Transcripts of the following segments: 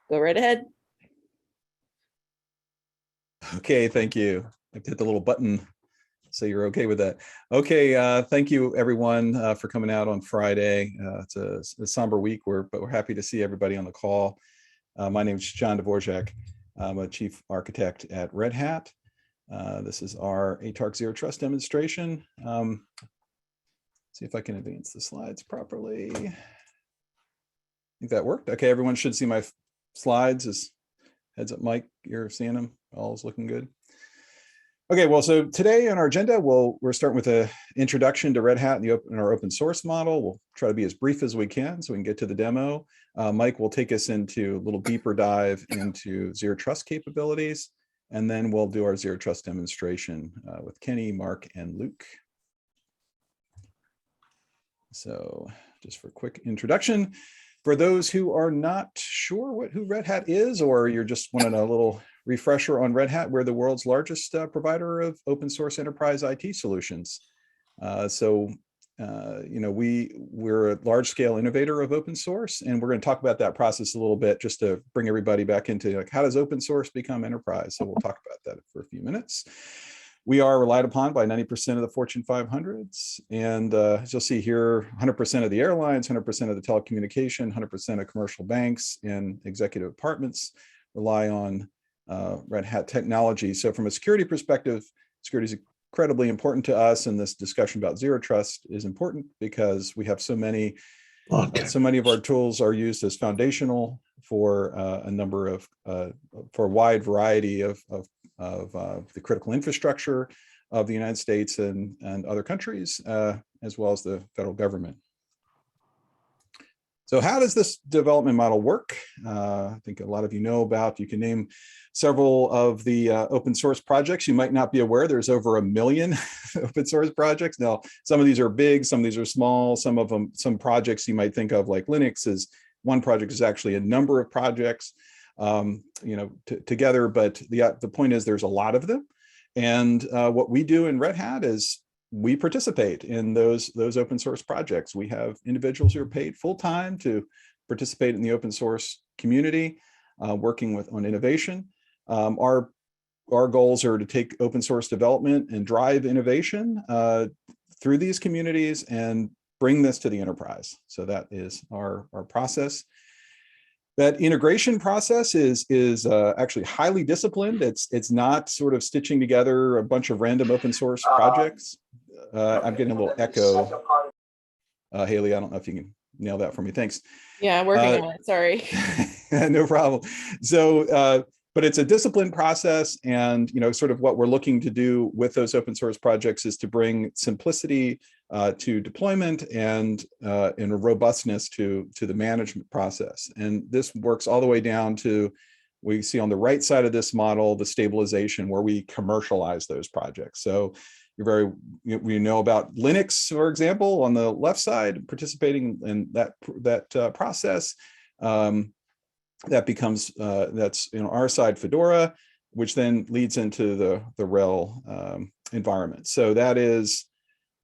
Go right ahead. Okay, thank you. I hit the little button so you're okay with that. Okay, thank you everyone for coming out on Friday. It's a somber week, but we're happy to see everybody on the call. My name is John Dvorak. I'm a chief architect at Red Hat. This is our ATARC Zero Trust demonstration. See if I can advance the slides properly. I think that worked. Okay, everyone should see my slides. Heads up, Mike, you're seeing them. All is looking good. Okay, well, so today on our agenda, we're starting with an introduction to Red Hat and our open source model. We'll try to be as brief as we can so we can get to the demo. Mike will take us into a little deeper dive into Zero Trust capabilities, and then we'll do our Zero Trust demonstration with Kenny, Mark, and Luke. So just for a quick introduction, for those who are not sure who Red Hat is, or you're just wanting a little refresher on Red Hat, we're the world's largest provider of open source enterprise IT solutions. We're a large scale innovator of open source, and we're going to talk about that process a little bit just to bring everybody back into like, how does open source become enterprise? So we'll talk about that for a few minutes. We are relied upon by 90% of the Fortune 500s. And as you'll see here, 100% of the airlines, 100% of the telecommunication, 100% of commercial banks and executive apartments rely on Red Hat technology. So from a security perspective, security is incredibly important to us. And this discussion about Zero Trust is important because we have so many of our tools are used as foundational for a number of, for a wide variety of the critical infrastructure of the United States and other countries, as well as the federal government. So how does this development model work? I think a lot of you know about, you can name several of the open source projects. You might not be aware there's over 1 million open source projects. Now, some of these are big, some of these are small, some projects you might think of like Linux is one project is actually a number of projects together, but the point is there's a lot of them. And what we do in Red Hat is we participate in those open source projects. We have individuals who are paid full-time to participate in the open source community, working on innovation. Our goals are to take open source development and drive innovation through these communities and bring this to the enterprise. So that is our process. That integration process is actually highly disciplined. It's not sort of stitching together a bunch of random open source projects. I'm getting a little echo. Haley, I don't know if you can nail that for me. Thanks. Yeah, I'm working on it. Sorry. No problem. So, but it's a disciplined process, and sort of what we're looking to do with those open source projects is to bring simplicity to deployment and a robustness to the management process. And this works all the way down to, we see on the right side of this model, the stabilization, where we commercialize those projects. So we know about Linux, for example, on the left side, participating in that process. That becomes, that's our side, Fedora, which then leads into the RHEL environment. So that is,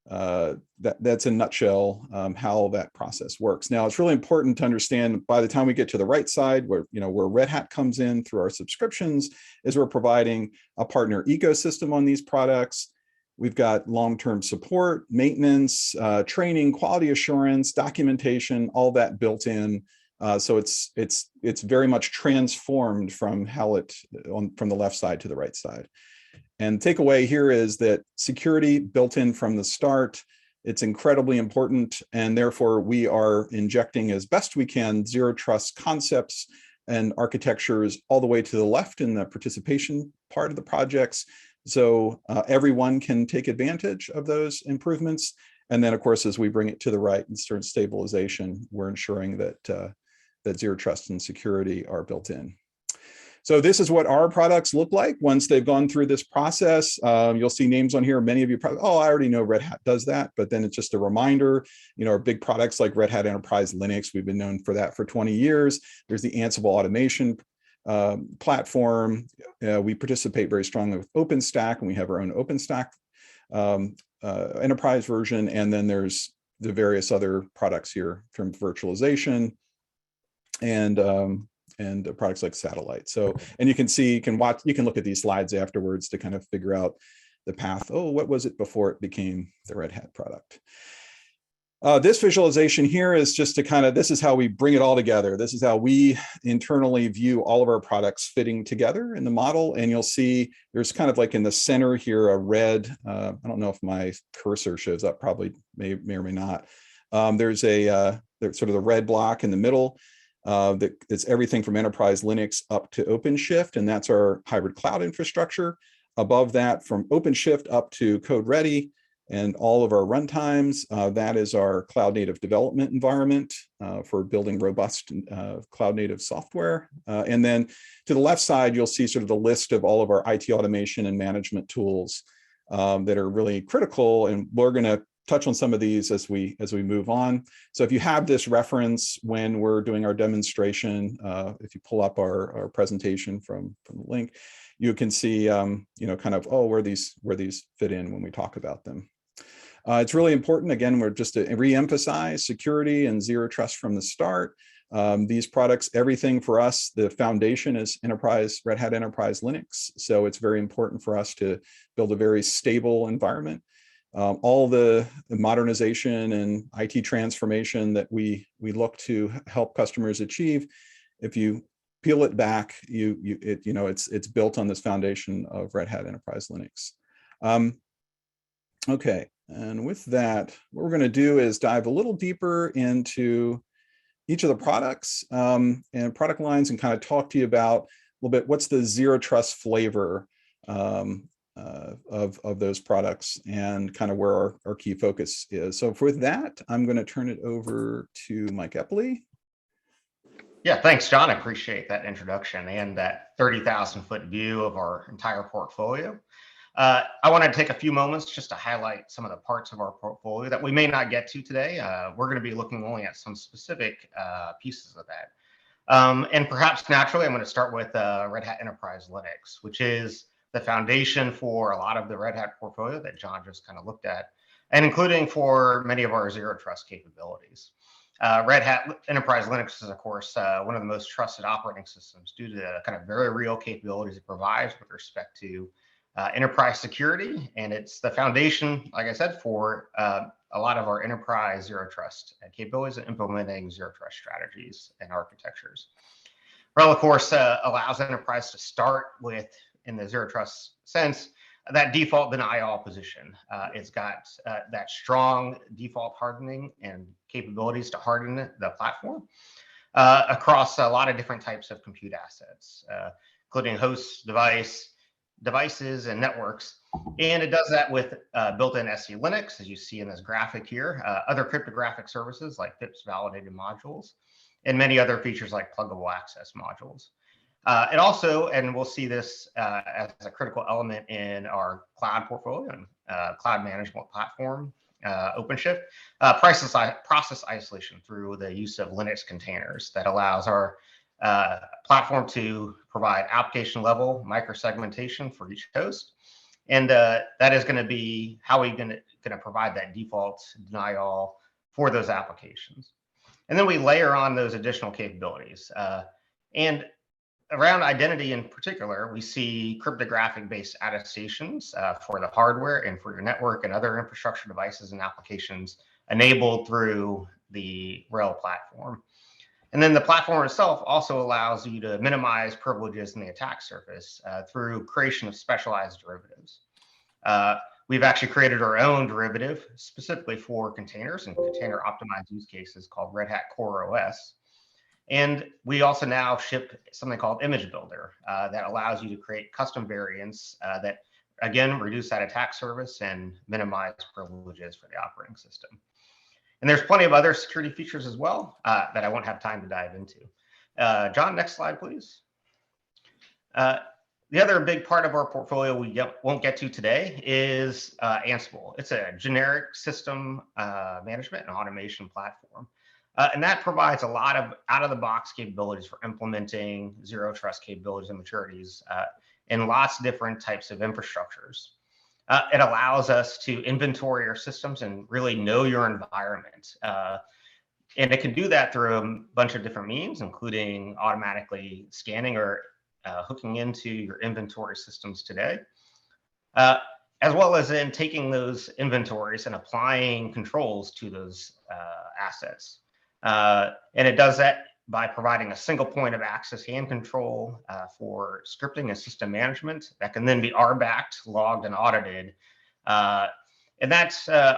that's in a nutshell how that process works. Now, it's really important to understand by the time we get to the right side, where Red Hat comes in through our subscriptions, is we're providing a partner ecosystem on these products. We've got long-term support, maintenance, training, quality assurance, documentation, all that built in. So it's very much transformed from from the left side to the right side. And takeaway here is that security built in from the start. It's incredibly important, and therefore we are injecting as best we can Zero Trust concepts and architectures all the way to the left in the participation part of the projects. So everyone can take advantage of those improvements. And then, of course, as we bring it to the right and start stabilization, we're ensuring that that Zero Trust and security are built in. So this is what our products look like once they've gone through this process. You'll see names on here. Many of you probably, oh, I already know Red Hat does that, but then it's just a reminder. Our big products like Red Hat Enterprise Linux, we've been known for that for 20 years. There's the Ansible automation platform. We participate very strongly with OpenStack, and we have our own OpenStack enterprise version. And then there's the various other products here from virtualization and products like Satellite. So, and you can see, you can look at these slides afterwards to kind of figure out the path. Oh, what was it before it became the Red Hat product? This visualization here is just to kind of, this is how we bring it all together. This is how we internally view all of our products fitting together in the model. And you'll see there's kind of like in the center here, a red, I don't know if my cursor shows up, probably may or may not. There's sort of the red block in the middle. It's everything from Enterprise Linux up to Openshift, and that's our hybrid cloud infrastructure. Above that, from Openshift up to Code Ready, and all of our runtimes, that is our cloud native development environment for building robust cloud native software. And then to the left side, you'll see sort of the list of all of our IT automation and management tools that are really critical. And we're going to touch on some of these as we move on. So if you have this reference when we're doing our demonstration, if you pull up our presentation from the link, you can see, kind of, where these fit in when we talk about them. It's really important, again, we're just to re-emphasize security and zero trust from the start. These products, everything for us, the foundation is Red Hat Enterprise Linux. So it's very important for us to build a very stable environment. All the modernization and IT transformation that we look to help customers achieve, if you peel it back, it's built on this foundation of Red Hat Enterprise Linux. Okay, and with that, what we're going to do is dive a little deeper into each of the products and product lines, and kind of talk to you about a little bit what's the zero trust flavor of those products, and kind of where our key focus is. So with that, I'm going to turn it over to Mike Epley. Yeah, thanks, John. I appreciate that introduction and that 30,000-foot view of our entire portfolio. I want to take a few moments just to highlight some of the parts of our portfolio that we may not get to today. We're going to be looking only at some specific pieces of that. And perhaps naturally, I'm going to start with Red Hat Enterprise Linux, which is the foundation for a lot of the Red Hat portfolio that John just kind of looked at, and including for many of our zero trust capabilities. Red Hat Enterprise Linux is, of course, one of the most trusted operating systems due to the kind of very real capabilities it provides with respect to enterprise security. And it's the foundation, like I said, for a lot of our enterprise zero trust capabilities and implementing zero trust strategies and architectures. RHEL, of course, allows enterprise to start with, in the zero trust sense, that default deny all position. It's got that strong default hardening and capabilities to harden the platform across a lot of different types of compute assets, including hosts, devices, and networks. And it does that with built-in SE Linux, as you see in this graphic here, other cryptographic services like FIPS validated modules, and many other features like pluggable access modules. It also, and we'll see this as a critical element in our cloud portfolio and cloud management platform, Openshift, process isolation through the use of Linux containers that allows our platform to provide application level microsegmentation for each host. And that is going to be how we're going to provide that default deny all for those applications. And then we layer on those additional capabilities. And around identity in particular, we see cryptographic-based attestations for the hardware and for your network and other infrastructure devices and applications enabled through the RHEL platform. And then the platform itself also allows you to minimize privileges in the attack surface through creation of specialized derivatives. We've actually created our own derivative specifically for containers and container optimized use cases called Red Hat Core OS. And we also now ship something called Image Builder that allows you to create custom variants that, again, reduce that attack surface and minimize privileges for the operating system. And there's plenty of other security features as well that I won't have time to dive into. John, next slide, please. The other big part of our portfolio we won't get to today is Ansible. It's a generic system management and automation platform. And that provides a lot of out-of-the-box capabilities for implementing zero trust capabilities and maturities in lots of different types of infrastructures. It allows us to inventory our systems and really know your environment. And it can do that through a bunch of different means, including automatically scanning or hooking into your inventory systems today, as well as in taking those inventories and applying controls to those assets. And it does that by providing a single point of access and control for scripting and system management that can then be RBAC'd, logged, and audited. And that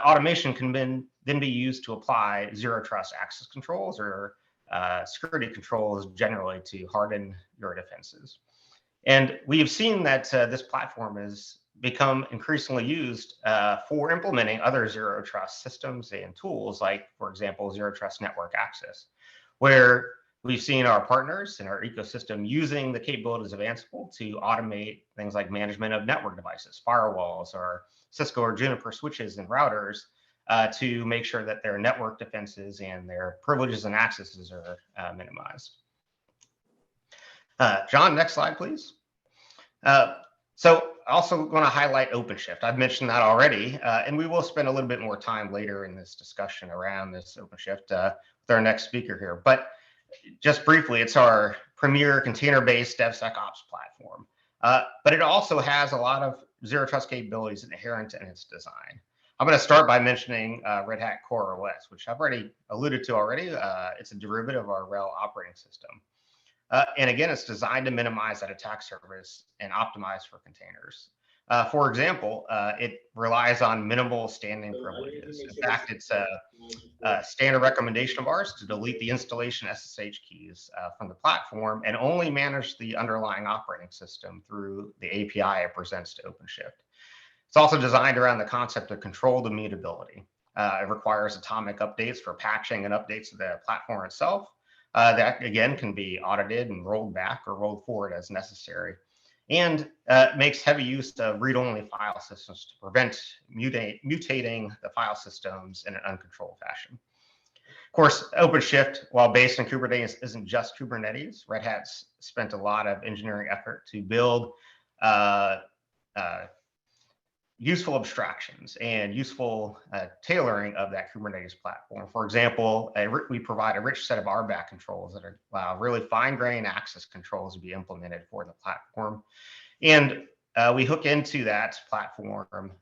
automation can then be used to apply zero trust access controls or security controls generally to harden your defenses. And we've seen that this platform has become increasingly used for implementing other zero trust systems and tools, like, for example, zero trust network access, where we've seen our partners in our ecosystem using the capabilities of Ansible to automate things like management of network devices, firewalls, or Cisco or Juniper switches and routers to make sure that their network defenses and their privileges and accesses are minimized. John, next slide, please. So also going to highlight Openshift. I've mentioned that already, and we will spend a little bit more time later in this discussion around this Openshift with our next speaker here. But just briefly, it's our premier container-based DevSecOps platform. But it also has a lot of zero trust capabilities inherent in its design. I'm going to start by mentioning Red Hat Core OS, which I've already alluded to already. It's a derivative of our RHEL operating system. And again, it's designed to minimize that attack surface and optimize for containers. For example, it relies on minimal standing privileges. In fact, it's a standard recommendation of ours to delete the installation SSH keys from the platform and only manage the underlying operating system through the API it presents to Openshift. It's also designed around the concept of controlled immutability. It requires atomic updates for patching and updates to the platform itself. That again can be audited and rolled back or rolled forward as necessary, and makes heavy use of read-only file systems to prevent mutating the file systems in an uncontrolled fashion. Of course, Openshift, while based in Kubernetes, isn't just Kubernetes. Red Hat's spent a lot of engineering effort to build useful abstractions and useful tailoring of that Kubernetes platform. For example, we provide a rich set of RBAC controls that allow really fine-grained access controls to be implemented for the platform. And we hook into that platform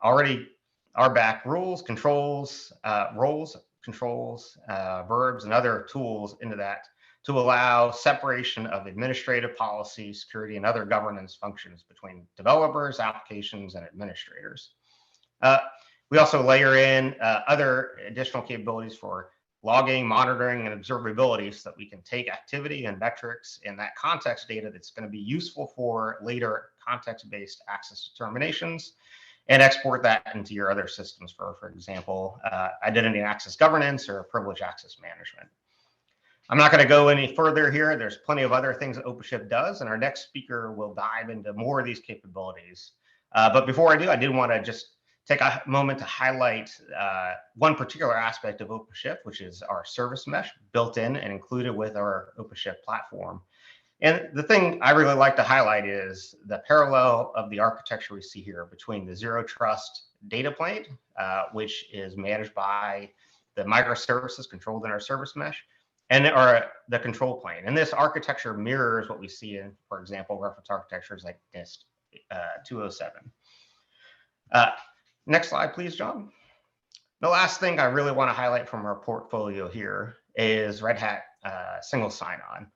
already RBAC rules, controls, roles, controls, verbs, and other tools into that to allow separation of administrative policy, security, and other governance functions between developers, applications, and administrators. We also layer in other additional capabilities for logging, monitoring, and observability so that we can take activity and metrics and that context data that's going to be useful for later context-based access determinations and export that into your other systems for example, identity and access governance or privilege access management. I'm not going to go any further here. There's plenty of other things that Openshift does, and our next speaker will dive into more of these capabilities. But before I do, I did want to just take a moment to highlight one particular aspect of Openshift, which is our service mesh built in and included with our Openshift platform. And the thing I really like to highlight is the parallel of the architecture we see here between the zero trust data plane, which is managed by the microservices controlled in our service mesh, and the control plane. And this architecture mirrors what we see in, for example, reference architectures like NIST 207. Next slide, please, John. The last thing I really want to highlight from our portfolio here is Red Hat single sign-on.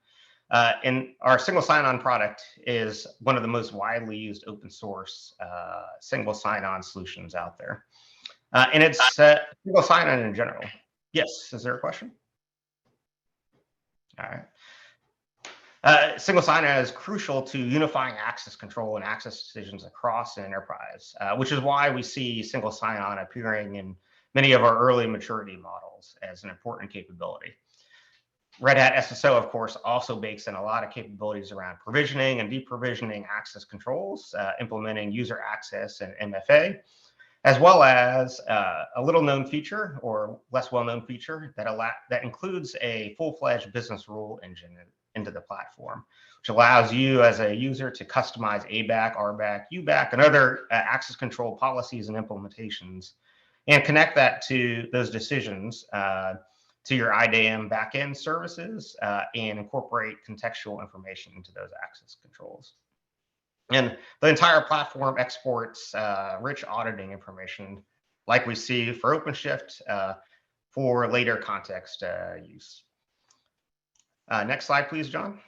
And our single sign-on product is one of the most widely used open source single sign-on solutions out there. And it's single sign-on in general. Yes, is there a question? All right. Single sign-on is crucial to unifying access control and access decisions across an enterprise, which is why we see single sign-on appearing in many of our early maturity models as an important capability. Red Hat SSO, of course, also bakes in a lot of capabilities around provisioning and deprovisioning access controls, implementing user access and MFA, as well as a little known feature or less well-known feature that includes a full-fledged business rule engine into the platform, which allows you as a user to customize ABAC, RBAC, UBAC, and other access control policies and implementations, and connect that to those decisions to your IDM backend services and incorporate contextual information into those access controls. And the entire platform exports rich auditing information like we see for Openshift for later context use. Next slide, please, John.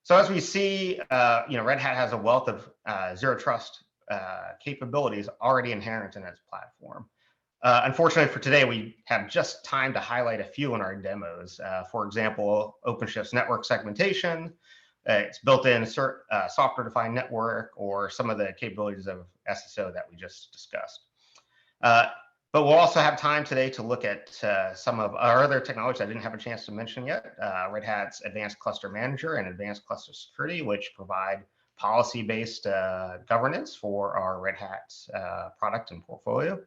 So as we see, Red Hat has a wealth of zero trust capabilities already inherent in its platform. Unfortunately for today, we have just time to highlight a few in our demos. For example, Openshift's network segmentation, its built-in software-defined network, or some of the capabilities of SSO that we just discussed. But we'll also have time today to look at some of our other technologies I didn't have a chance to mention yet. Red Hat's Advanced Cluster Manager and Advanced Cluster Security, which provide policy-based governance for our Red Hat product and portfolio.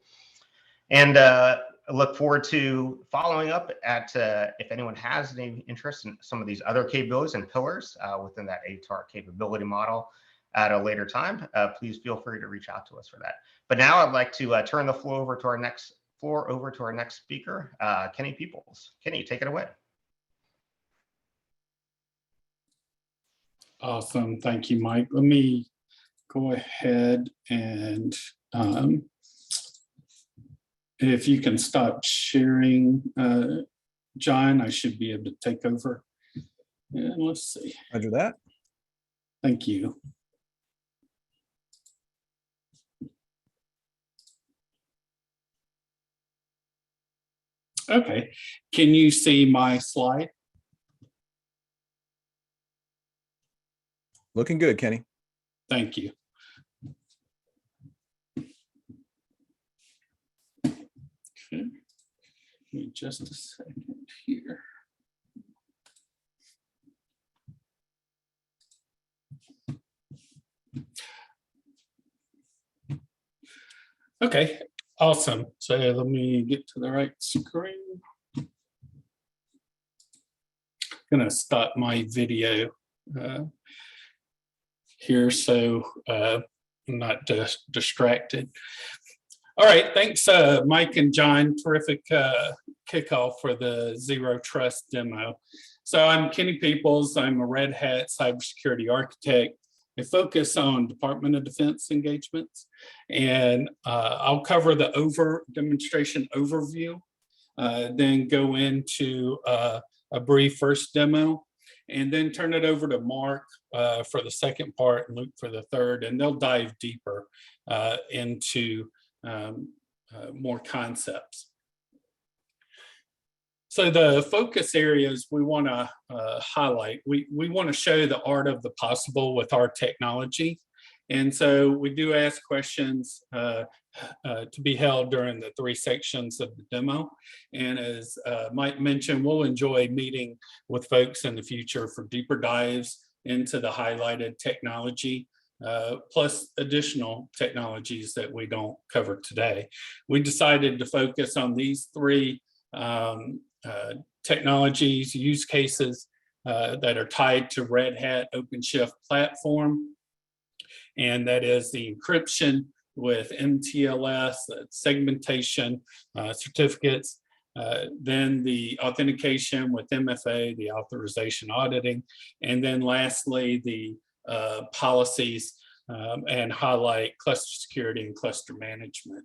And I look forward to following up at if anyone has any interest in some of these other capabilities and pillars within that ATAR capability model at a later time, please feel free to reach out to us for that. But now I'd like to turn the floor over to our next speaker, Kenny Peeples. Kenny, take it away. Awesome, thank you, Mike. Let me go ahead and if you can stop sharing, John, I should be able to take over. And let's see. Roger that. Thank you. Okay, can you see my slide? Looking good, Kenny. Thank you. Okay, give me just a second here. Okay, awesome. So let me get to the right screen. I'm gonna stop my video here so I'm not distracted. All right, thanks Mike and John, terrific kickoff for the Zero Trust demo. So I'm Kenny Peeples, I'm a Red Hat cybersecurity architect. I focus on Department of Defense engagements, and I'll cover the demonstration overview, then go into a brief first demo, and then turn it over to Mark for the second part and Luke for the third, and they'll dive deeper into more concepts. So the focus areas we want to highlight, we want to show the art of the possible with our technology. And so we do ask questions to be held during the 3 sections of the demo. And as Mike mentioned, we'll enjoy meeting with folks in the future for deeper dives into the highlighted technology, plus additional technologies that we don't cover today. We decided to focus on these 3 technologies, use cases that are tied to Red Hat Openshift platform. And that is the encryption with MTLS, segmentation, certificates, then the authentication with MFA, the authorization auditing, and then lastly, the policies and highlight cluster security and cluster management.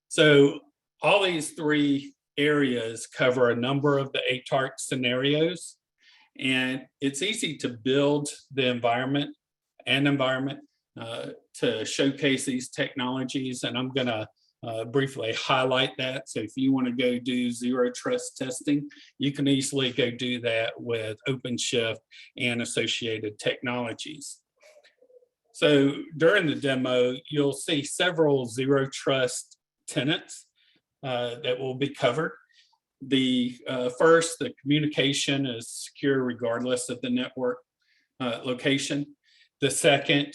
So all these 3 areas cover a number of the ATARC scenarios, and it's easy to build the environment to showcase these technologies, and I'm gonna briefly highlight that. So if you want to go do zero trust testing, you can easily go do that with Openshift and associated technologies. So during the demo, you'll see several zero trust tenants that will be covered. The first, the communication is secure regardless of the network location. The second,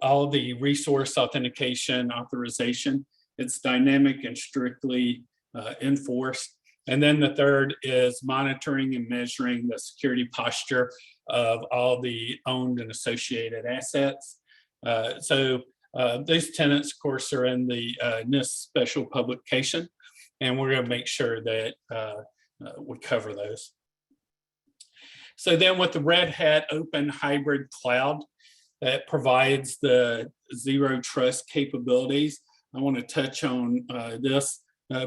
all the resource authentication authorization, it's dynamic and strictly enforced. And then the third is monitoring and measuring the security posture of all the owned and associated assets. These tenants, of course, are in the NIST special publication. and we're going to make sure that we cover those. So then with the Red Hat Open Hybrid Cloud that provides the zero trust capabilities, I want to touch on this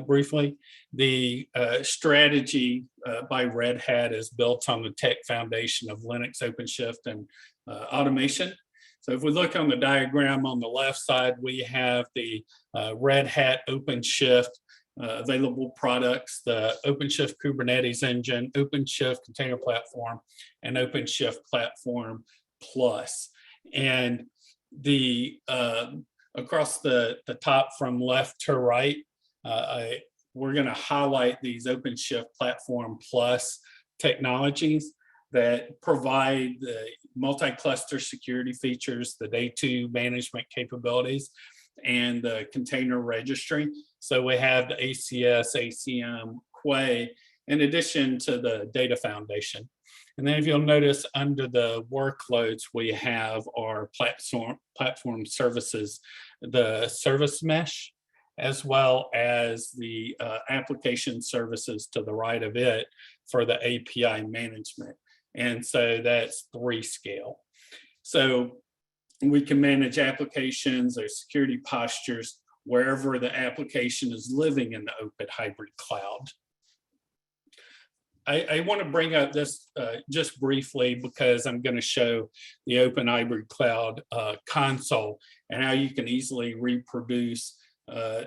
briefly. The strategy by Red Hat is built on the tech foundation of Linux, Openshift, and automation. So if we look on the diagram on the left side, we have the Red Hat Openshift available products, the Openshift Kubernetes engine, Openshift Container Platform, and Openshift Platform Plus. And the across the top from left to right, we're going to highlight these Openshift Platform Plus technologies that provide the multi-cluster security features, the day two management capabilities, and the container registry. So we have the ACS, ACM, Quay, in addition to the data foundation. And then if you'll notice under the workloads, we have our platform services, the service mesh, as well as the application services to the right of it for the API management. And so that's 3 scale. So we can manage applications or security postures wherever the application is living in the Open Hybrid Cloud. I want to bring up this just briefly because I'm going to show the Open Hybrid Cloud console and how you can easily reproduce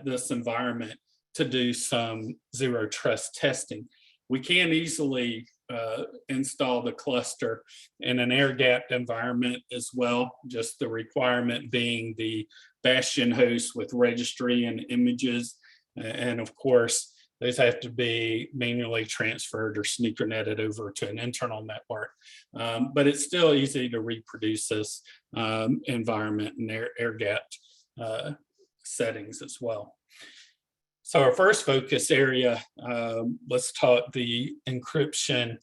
this environment to do some zero trust testing. We can easily install the cluster in an air-gapped environment as well, just the requirement being the bastion host with registry and images. And of course, those have to be manually transferred or sneaker netted over to an internal network. But it's still easy to reproduce this environment in air-gapped settings as well. So our first focus area, let's talk the encryption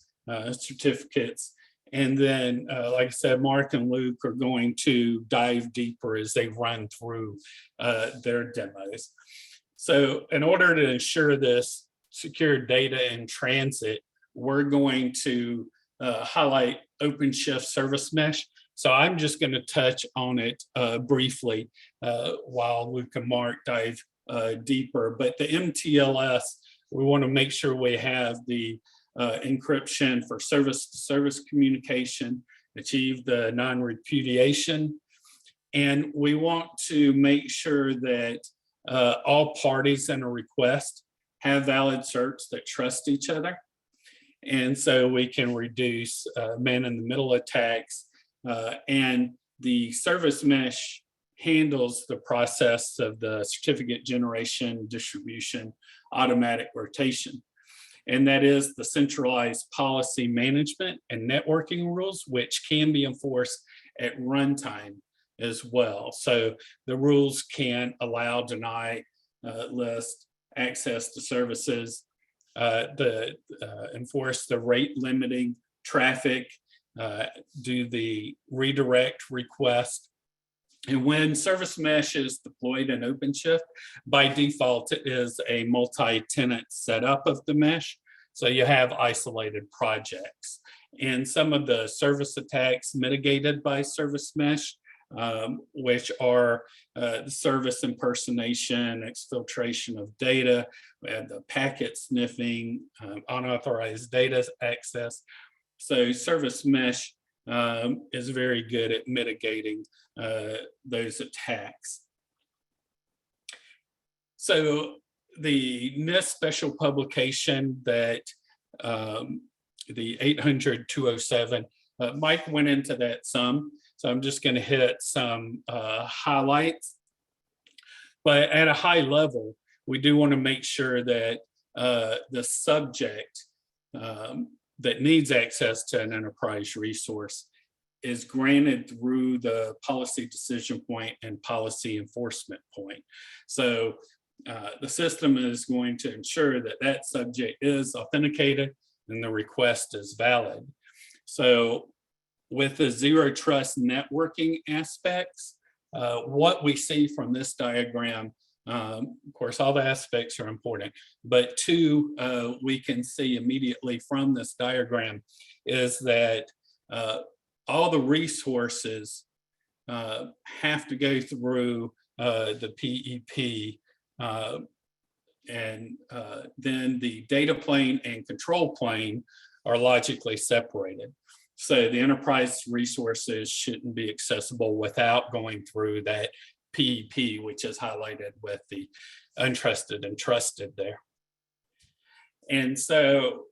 certificates. And then, like I said, Mark and Luke are going to dive deeper as they run through their demos. So in order to ensure this secure data in transit, we're going to highlight OpenShift Service Mesh. So I'm just going to touch on it briefly while Luke and Mark dive deeper. But the MTLS, we want to make sure we have the encryption for service-to-service communication, achieve the non-repudiation, and we want to make sure that all parties in a request have valid certs that trust each other. And so we can reduce man-in-the-middle attacks, and the service mesh handles the process of the certificate generation, distribution, automatic rotation. And that is the centralized policy management and networking rules, which can be enforced at runtime as well. So the rules can allow, deny, list, access to services, enforce the rate limiting traffic, do the redirect request. And when service mesh is deployed in OpenShift, by default, it is a multi-tenant setup of the mesh. So you have isolated projects. And some of the service attacks mitigated by service mesh, which are the service impersonation, exfiltration of data, we have the packet sniffing, unauthorized data access. So service mesh is very good at mitigating those attacks. So the NIST special publication that the 800-207, Mike went into that some, so I'm just going to hit some highlights. But at a high level, we do want to make sure that the subject that needs access to an enterprise resource is granted through the policy decision point and policy enforcement point. So the system is going to ensure that that subject is authenticated and the request is valid. So with the zero trust networking aspects, what we see from this diagram Of course, all the aspects are important, but two, we can see immediately from this diagram is that all the resources have to go through the PEP, and then the data plane and control plane are logically separated. So the enterprise resources shouldn't be accessible without going through that PEP, which is highlighted with the untrusted and trusted there. And so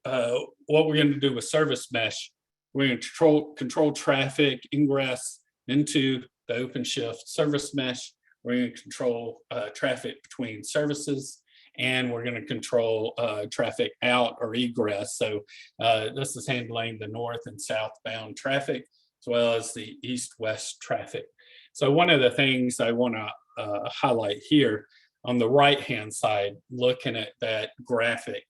what we're going to do with service mesh, we're going to control traffic ingress into the Openshift service mesh. We're going to control traffic between services, and we're going to control traffic out or egress. So this is handling the north and southbound traffic, as well as the east-west traffic. So one of the things I want to highlight here on the right-hand side, looking at that graphic,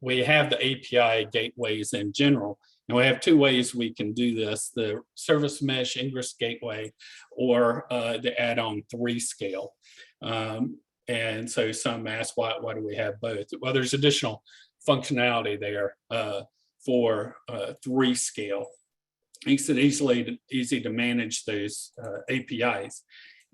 we have the API gateways in general, and we have two ways we can do this: the service mesh ingress gateway or the add-on 3 scale. And so some ask, why do we have both? Well, there's additional functionality there for 3 scale. Makes it easy to manage those APIs.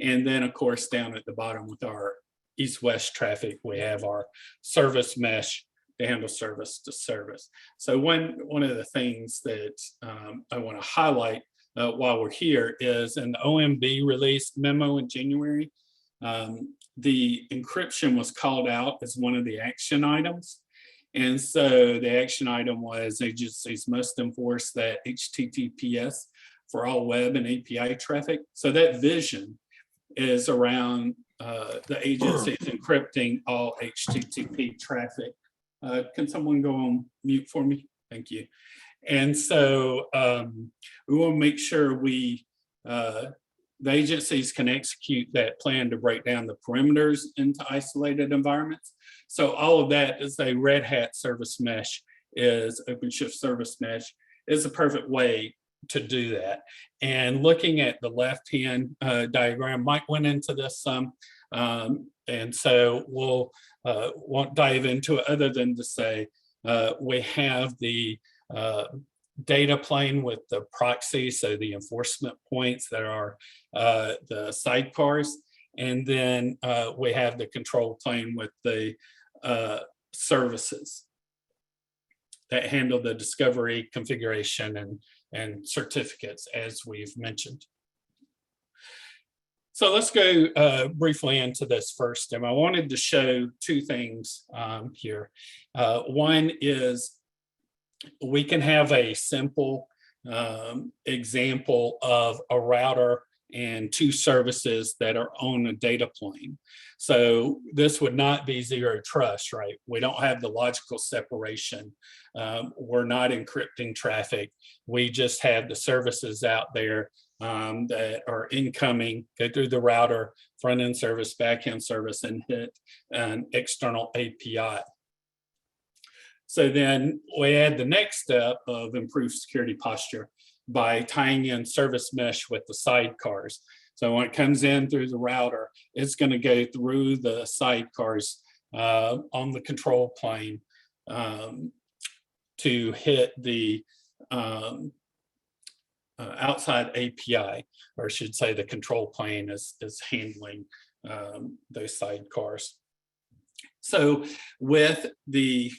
And then, of course, down at the bottom with our east-west traffic, we have our service mesh to handle service to service. So one of the things that I want to highlight while we're here is in the OMB released memo in January, the encryption was called out as one of the action items. And so the action item was agencies must enforce that HTTPS for all web and API traffic. So that vision is around the agencies encrypting all HTTP traffic. Can someone go on mute for me? Thank you. And so we want to make sure the agencies can execute that plan to break down the perimeters into isolated environments. So all of that is a Red Hat service mesh, is Openshift service mesh, is a perfect way to do that. And looking at the left-hand diagram, Mike went into this some, and so we'll won't dive into it other than to say we have the data plane with the proxy, so the enforcement points that are the sidecars, and then we have the control plane with the services that handle the discovery, configuration, and certificates, as we've mentioned. So let's go briefly into this first demo. I wanted to show two things here. One is we can have a simple example of a router and 2 services that are on a data plane. So this would not be zero trust, right? We don't have the logical separation. We're not encrypting traffic. We just have the services out there that are incoming, go through the router, front-end service, back-end service, and hit an external API. So then we add the next step of improved security posture by tying in service mesh with the sidecars. So when it comes in through the router, it's going to go through the sidecars on the control plane to hit the outside API, or I should say the control plane is handling those sidecars. So with the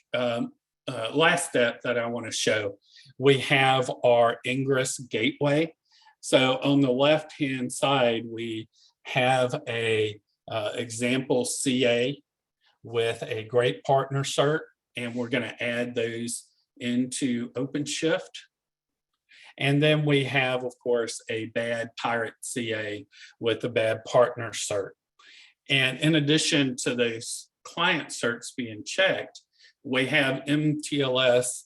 last step that I want to show, we have our ingress gateway. So on the left-hand side, we have a example CA with a great partner cert, and we're going to add those into Openshift. And then we have, of course, a bad pirate CA with a bad partner cert. And in addition to those client certs being checked, we have MTLS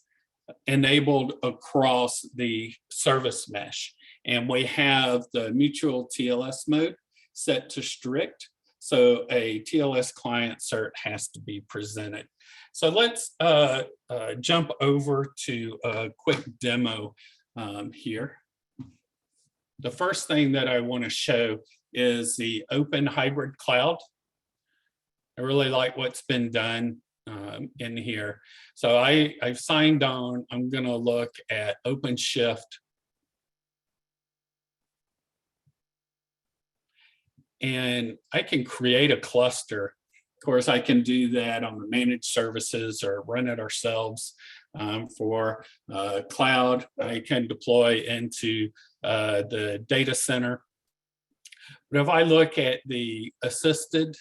enabled across the service mesh. And we have the mutual TLS mode set to strict. So a TLS client cert has to be presented. So let's jump over to a quick demo here. The first thing that I want to show is the Open Hybrid Cloud. I really like what's been done in here. So I've signed on. I'm going to look at Openshift. And I can create a cluster. Of course, I can do that on the managed services or run it ourselves. For cloud, I can deploy into the data center. But if I look at the assisted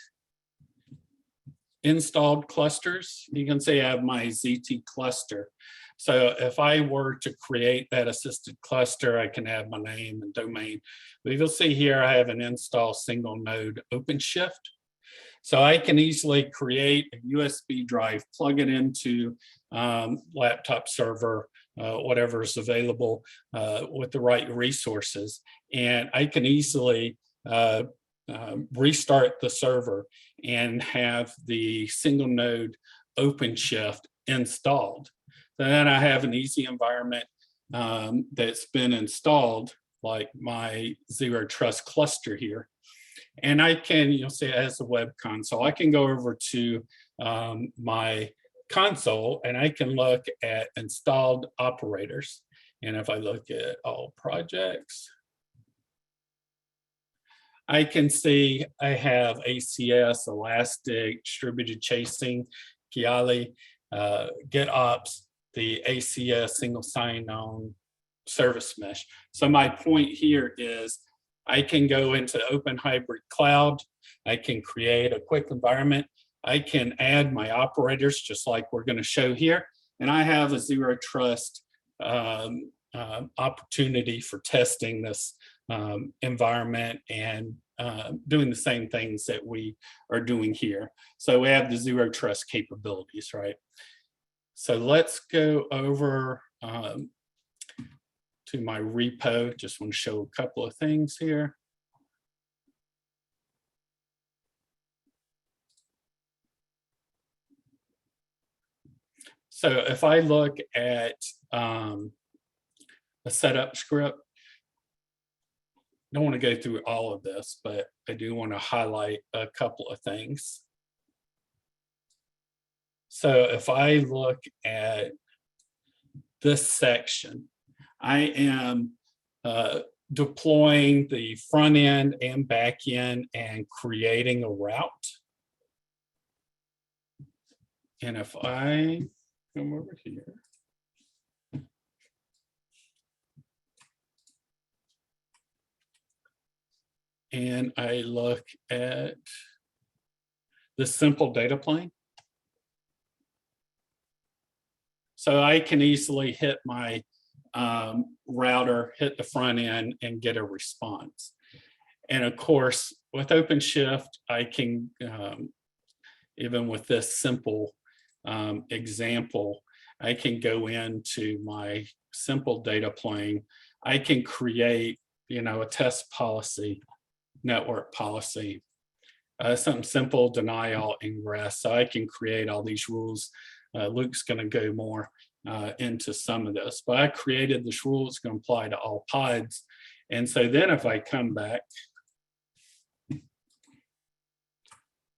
installed clusters, you can see I have my ZT cluster. So if I were to create that assisted cluster, I can add my name and domain. But you'll see here, I have an install single node Openshift. So I can easily create a USB drive, plug it into laptop server, whatever is available with the right resources. And I can easily restart the server and have the single node Openshift installed. Then I have an easy environment that's been installed, like my Zero Trust cluster here. And I can, you'll see it has a web console. I can go over to my console and I can look at installed operators. And if I look at all projects, I can see I have ACS, Elastic, Distributed Chasing, Kiali, GitOps, the ACS single sign-on service mesh. So my point here is I can go into Open Hybrid Cloud. I can create a quick environment. I can add my operators just like we're going to show here. And I have a Zero Trust opportunity for testing this environment and doing the same things that we are doing here. So we have the Zero Trust capabilities, right? So let's go over to my repo. Just want to show a couple of things here. So if I look at a setup script, I don't want to go through all of this, but I do want to highlight a couple of things. So if I look at this section, I am deploying the front end and back end and creating a route. And if I come over here, and I look at the simple data plane, so I can easily hit my router, hit the front end, and get a response. And of course, with Openshift, I can, even with this simple example, I can go into my simple data plane. I can create, a test policy, network policy, something simple, deny all ingress. So I can create all these rules. Luke's going to go more into some of this, but I created this rule. It's going to apply to all pods. And so then if I come back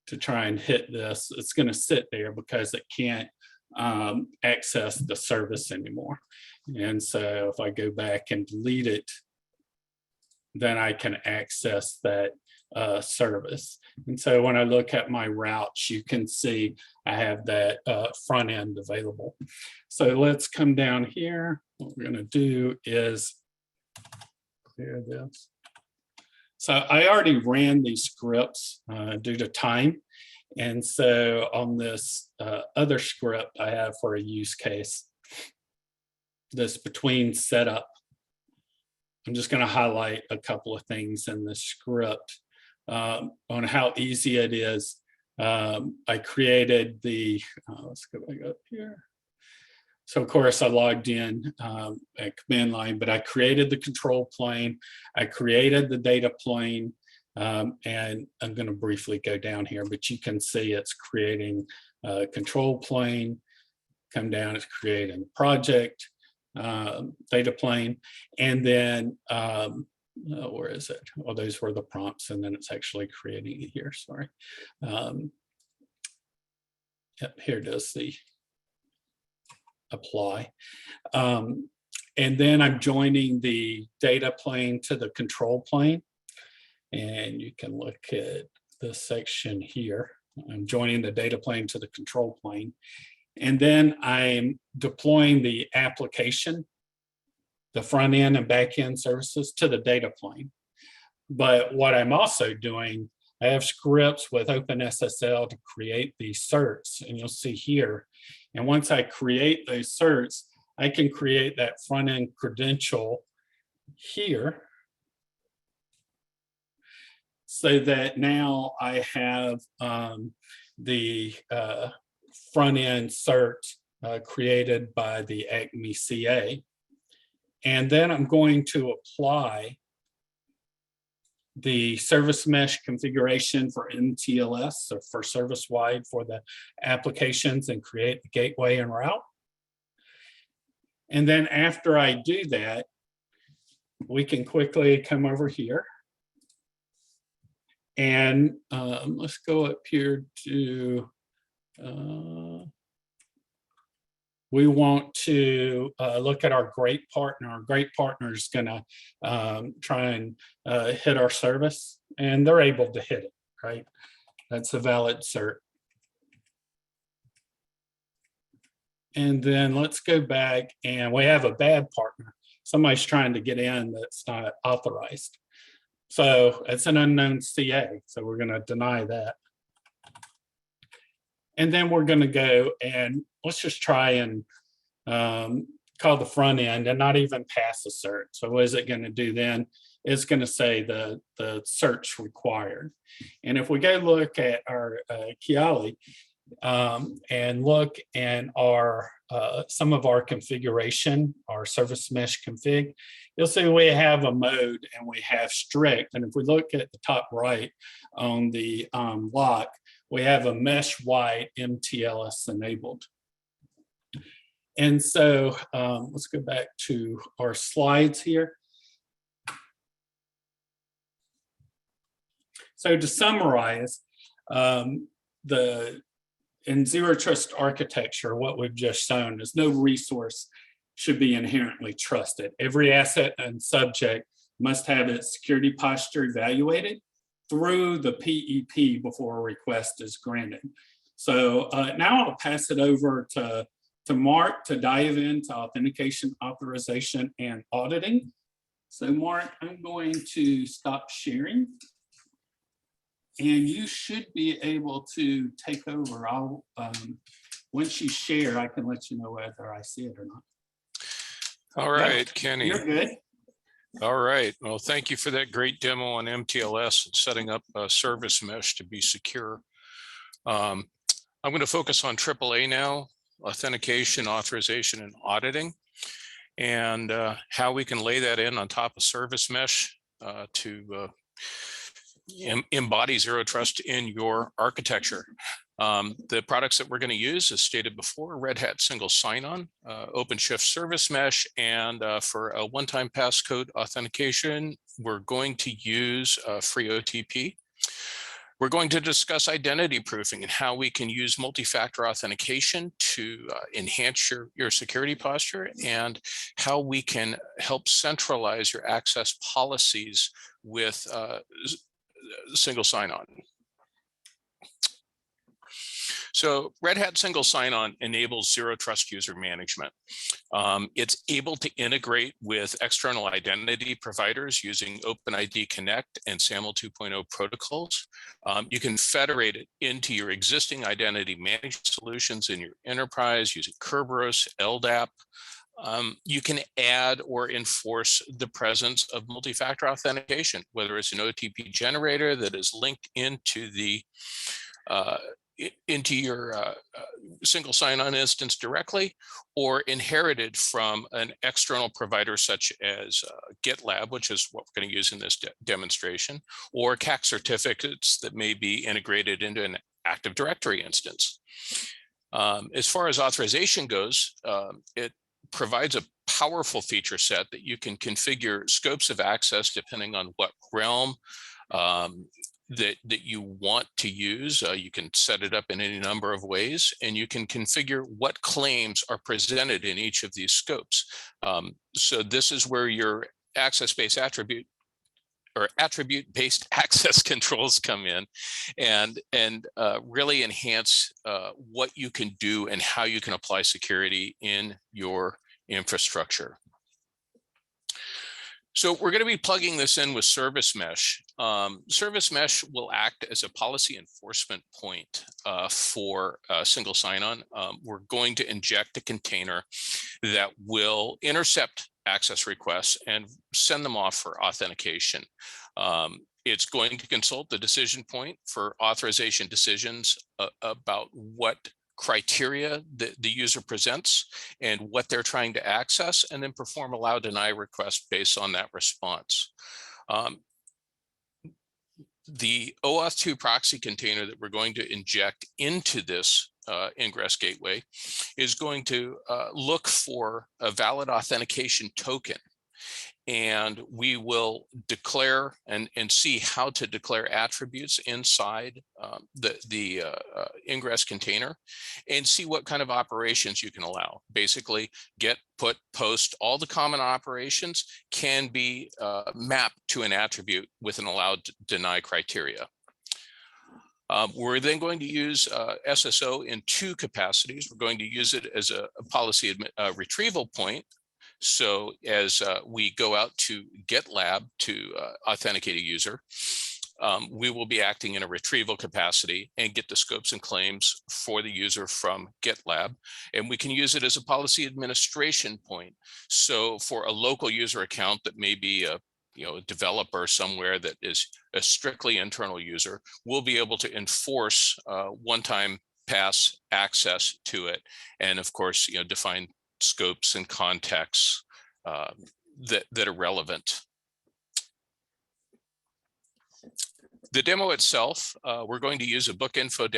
to try and hit this, it's going to sit there because it can't access the service anymore. And so if I go back and delete it, then I can access that service. And so when I look at my routes, you can see I have that front end available. So let's come down here. What we're going to do is clear this. So I already ran these scripts due to time. And so on this other script I have for a use case, this between setup, I'm just going to highlight a couple of things in the script on how easy it is. I created the, let's go back up here. So of course I logged in at command line, but I created the control plane. I created the data plane. And I'm going to briefly go down here, but you can see it's creating a control plane. Come down, it's creating project, data plane, and then where is it? Well, those were the prompts, and then it's actually creating it here. Sorry. Yep, here does the apply. And then I'm joining the data plane to the control plane. And you can look at this section here. I'm joining the data plane to the control plane. And then I'm deploying the application, the front end and back end services to the data plane. But what I'm also doing, I have scripts with OpenSSL to create these certs, and you'll see here. And once I create those certs, I can create that front end credential here, so that now I have the front end cert created by the ACME CA. And then I'm going to apply the service mesh configuration for MTLS, so for service wide for the applications, and create the gateway and route. And then after I do that, we can quickly come over here. And let's go up here to, we want to look at our great partner. Our great partner is gonna try and hit our service, and they're able to hit it, right? That's a valid cert. And then let's go back, and we have a bad partner. Somebody's trying to get in that's not authorized. So it's an unknown CA, so we're gonna deny that. And then we're gonna go and let's just try and call the front end and not even pass the cert. So what is it gonna do then? It's gonna say the search required. And if we go look at our Kiali and look in our some of our configuration, our service mesh config, you'll see we have a mode and we have strict. And if we look at the top right on the lock, we have a mesh wide MTLS enabled. And so let's go back to our slides here. So to summarize, in zero trust architecture, what we've just shown is no resource should be inherently trusted. Every asset and subject must have its security posture evaluated through the PEP before a request is granted. So now I'll pass it over to Mark to dive into authentication, authorization, and auditing. So Mark, I'm going to stop sharing. And you should be able to take over. I'll once you share, I can let you know whether I see it or not. All right, Kenny. You're good. All right. Well, thank you for that great demo on MTLS and setting up a service mesh to be secure. I'm going to focus on AAA now, authentication, authorization, and auditing, and how we can lay that in on top of service mesh to embody zero trust in your architecture. The products that we're going to use, as stated before, Red Hat single sign-on, Openshift service mesh, and for a one-time passcode authentication, we're going to use free OTP. We're going to discuss identity proofing and how we can use multi-factor authentication to enhance your security posture, and how we can help centralize your access policies with single sign-on. So Red Hat single sign-on enables zero trust user management. It's able to integrate with external identity providers using OpenID Connect and SAML 2.0 protocols. You can federate it into your existing identity management solutions in your enterprise using Kerberos, LDAP. You can add or enforce the presence of multi-factor authentication, whether it's an OTP generator that is linked into the into your single sign-on instance directly, or inherited from an external provider such as GitLab, which is what we're going to use in this demonstration, or CAC certificates that may be integrated into an Active Directory instance. As far as authorization goes, it provides a powerful feature set that you can configure scopes of access depending on what realm, that you want to use. You can set it up in any number of ways, and you can configure what claims are presented in each of these scopes. So this is where your access-based attribute or attribute-based access controls come in and really enhance what you can do and how you can apply security in your infrastructure. So we're going to be plugging this in with Service Mesh. Service Mesh will act as a policy enforcement point for single sign-on. We're going to inject a container that will intercept access requests and send them off for authentication. It's going to consult the decision point for authorization decisions about what criteria that the user presents and what they're trying to access, and then perform allow deny request based on that response. The OAuth 2 proxy container that we're going to inject into this ingress gateway is going to look for a valid authentication token. And we will declare and see how to declare attributes inside the ingress container and see what kind of operations you can allow. Basically, get, put, post, all the common operations can be mapped to an attribute with an allowed deny criteria. We're then going to use SSO in two capacities. We're going to use it as a policy retrieval point. So as we go out to GitLab to authenticate a user, we will be acting in a retrieval capacity and get the scopes and claims for the user from GitLab. And we can use it as a policy administration point. So for a local user account that may be a developer somewhere that is a strictly internal user, we'll be able to enforce one-time pass access to it. And of course, define scopes and contexts that are relevant. The demo itself, we're going to use a book info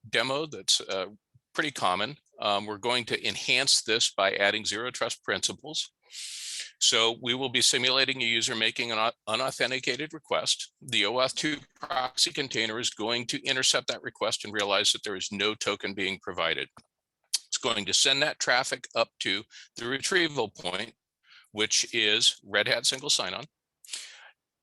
demo that's pretty common. We're going to enhance this by adding zero trust principles. So we will be simulating a user making an unauthenticated request. The OAuth 2 proxy container is going to intercept that request and realize that there is no token being provided. It's going to send that traffic up to the retrieval point, which is Red Hat single sign-on.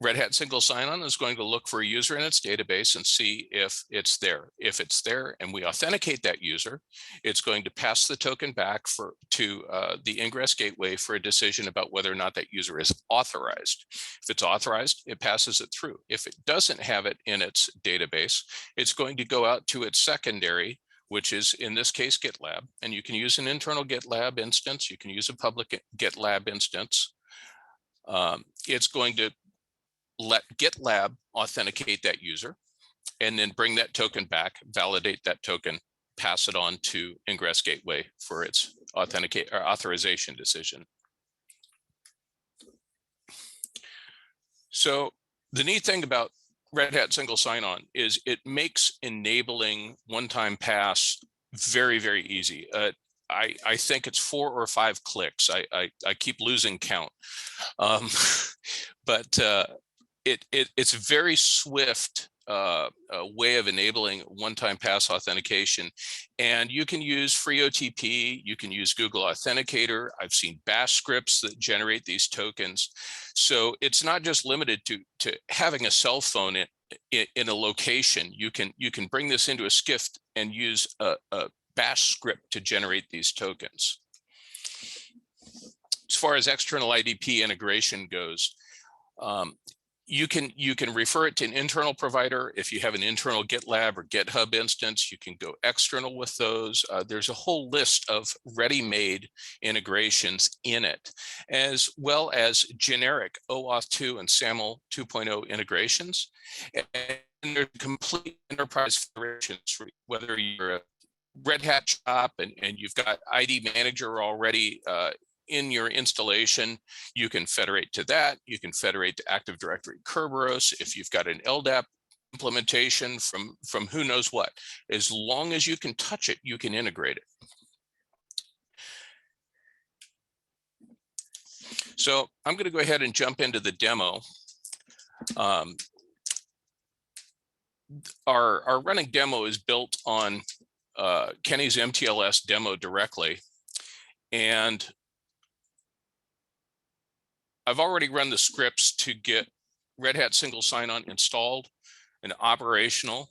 Red Hat single sign-on is going to look for a user in its database and see if it's there. If it's there and we authenticate that user, it's going to pass the token back to the ingress gateway for a decision about whether or not that user is authorized. If it's authorized, it passes it through. If it doesn't have it in its database, it's going to go out to its secondary, which is in this case GitLab. And you can use an internal GitLab instance. You can use a public GitLab instance. It's going to let GitLab authenticate that user and then bring that token back, validate that token, pass it on to Ingress Gateway for its authorization decision. So the neat thing about Red Hat single sign-on is it makes enabling one-time pass very, very easy. I think it's 4 or 5 clicks. I keep losing count, but it's a very swift way of enabling one-time pass authentication. And you can use FreeOTP, you can use Google Authenticator. I've seen bash scripts that generate these tokens. So it's not just limited to having a cell phone in a location. You can bring this into a SCIF and use a bash script to generate these tokens. As far as external IDP integration goes, you can refer it to an internal provider. If you have an internal GitLab or GitHub instance, you can go external with those. There's a whole list of ready-made integrations in it, as well as generic OAuth 2 and SAML 2.0 integrations. And they're complete enterprise federations, whether you're a Red Hat shop and you've got ID Manager already in your installation, you can federate to that. You can federate to Active Directory Kerberos. If you've got an LDAP implementation from who knows what, as long as you can touch it, you can integrate it. So I'm going to go ahead and jump into the demo. our running demo is built on Kenny's MTLS demo directly. And I've already run the scripts to get Red Hat single sign-on installed and operational.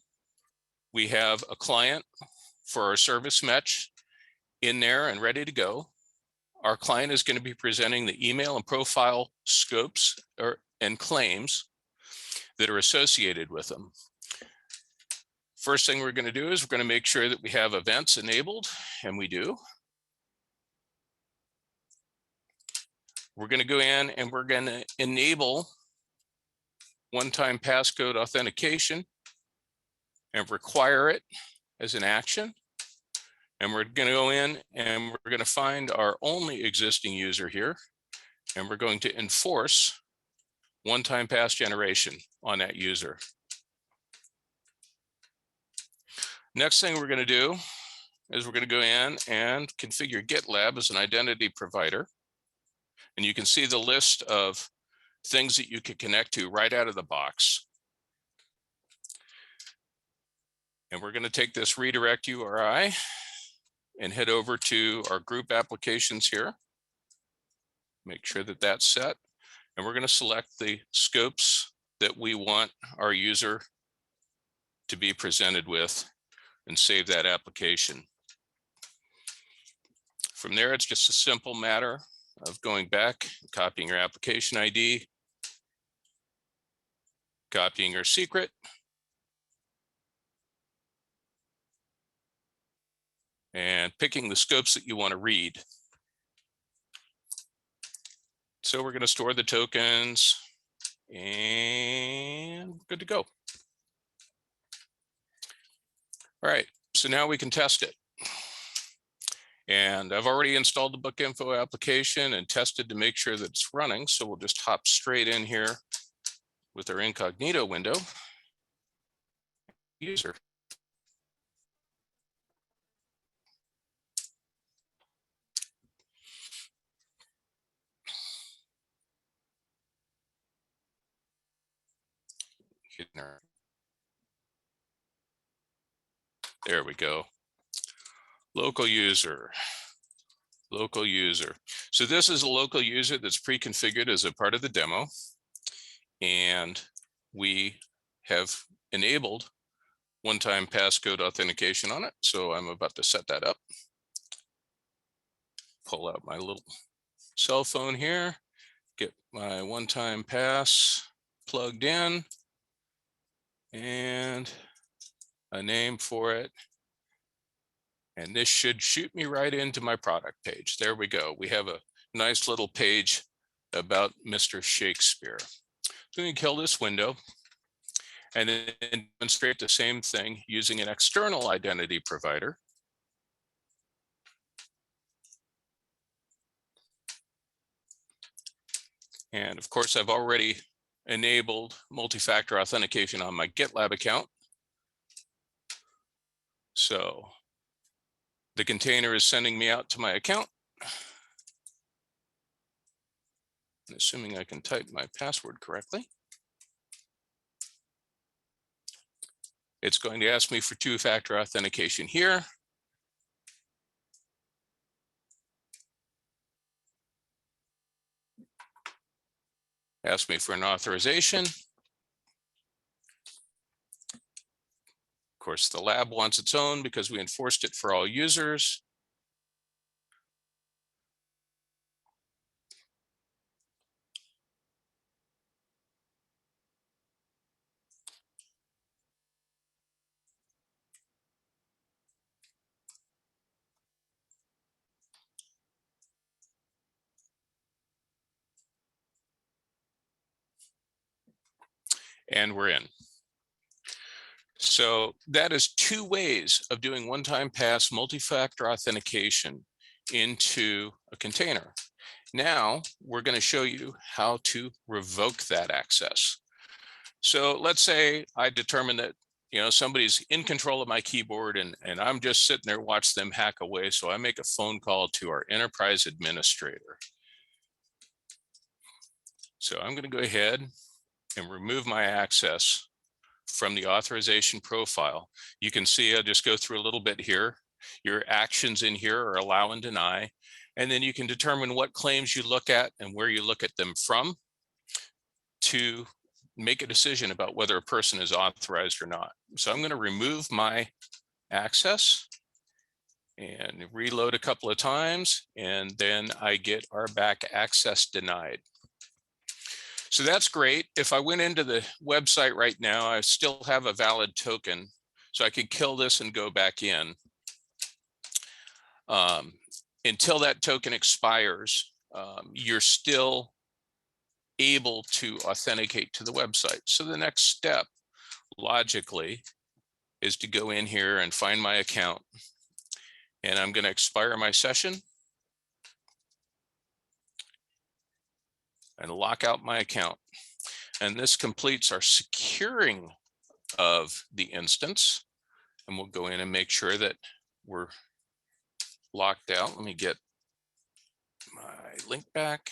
We have a client for our service mesh in there and ready to go. Our client is going to be presenting the email and profile scopes and claims that are associated with them. First thing we're going to do is we're going to make sure that we have events enabled, and we do. We're going to go in and we're going to enable one-time passcode authentication and require it as an action. And we're going to go in and we're going to find our only existing user here, and we're going to enforce one-time pass generation on that user. Next thing we're going to do is we're going to go in and configure GitLab as an identity provider. And you can see the list of things that you can connect to right out of the box. And we're going to take this redirect URI and head over to our group applications here. Make sure that that's set. And we're going to select the scopes that we want our user to be presented with and save that application. From there, it's just a simple matter of going back, copying your application ID, copying your secret, and picking the scopes that you want to read. So we're going to store the tokens and good to go. All right, so now we can test it. And I've already installed the book info application and tested to make sure that it's running. So we'll just hop straight in here with our incognito window. User. There we go. Local user, local user. So this is a local user that's pre-configured as a part of the demo. And we have enabled one-time passcode authentication on it. So I'm about to set that up. Pull out my little cell phone here, get my one-time pass plugged in, and a name for it. And this should shoot me right into my product page. There we go. We have a nice little page about Mr. Shakespeare. So we can kill this window and then demonstrate the same thing using an external identity provider. And of course, I've already enabled multi-factor authentication on my GitLab account. So the container is sending me out to my account. Assuming I can type my password correctly. It's going to ask me for two-factor authentication here. Ask me for an authorization. Of course, the lab wants its own because we enforced it for all users. And we're in. So that is two ways of doing one-time pass multi-factor authentication into a container. Now we're going to show you how to revoke that access. So let's say I determine that somebody's in control of my keyboard and I'm just sitting there watching them hack away. So I make a phone call to our enterprise administrator. So I'm going to go ahead and remove my access from the authorization profile, you can see, I'll just go through a little bit here. Your actions in here are allow and deny. And then you can determine what claims you look at and where you look at them from to make a decision about whether a person is authorized or not. So I'm going to remove my access and reload a couple of times, and then I get RBAC access denied. So that's great. If I went into the website right now, I still have a valid token, so I could kill this and go back in. Until that token expires, you're still able to authenticate to the website. So the next step, logically, is to go in here and find my account. And I'm going to expire my session and lock out my account. And this completes our securing of the instance. And we'll go in and make sure that we're locked out. Let me get my link back.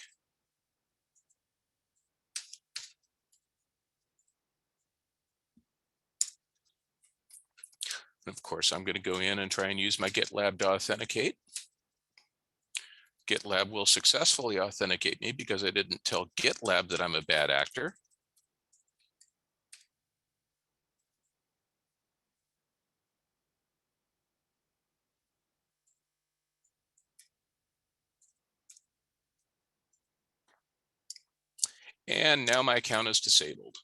And of course, I'm going to go in and try and use my GitLab to authenticate. GitLab will successfully authenticate me because I didn't tell GitLab that I'm a bad actor. And now my account is disabled.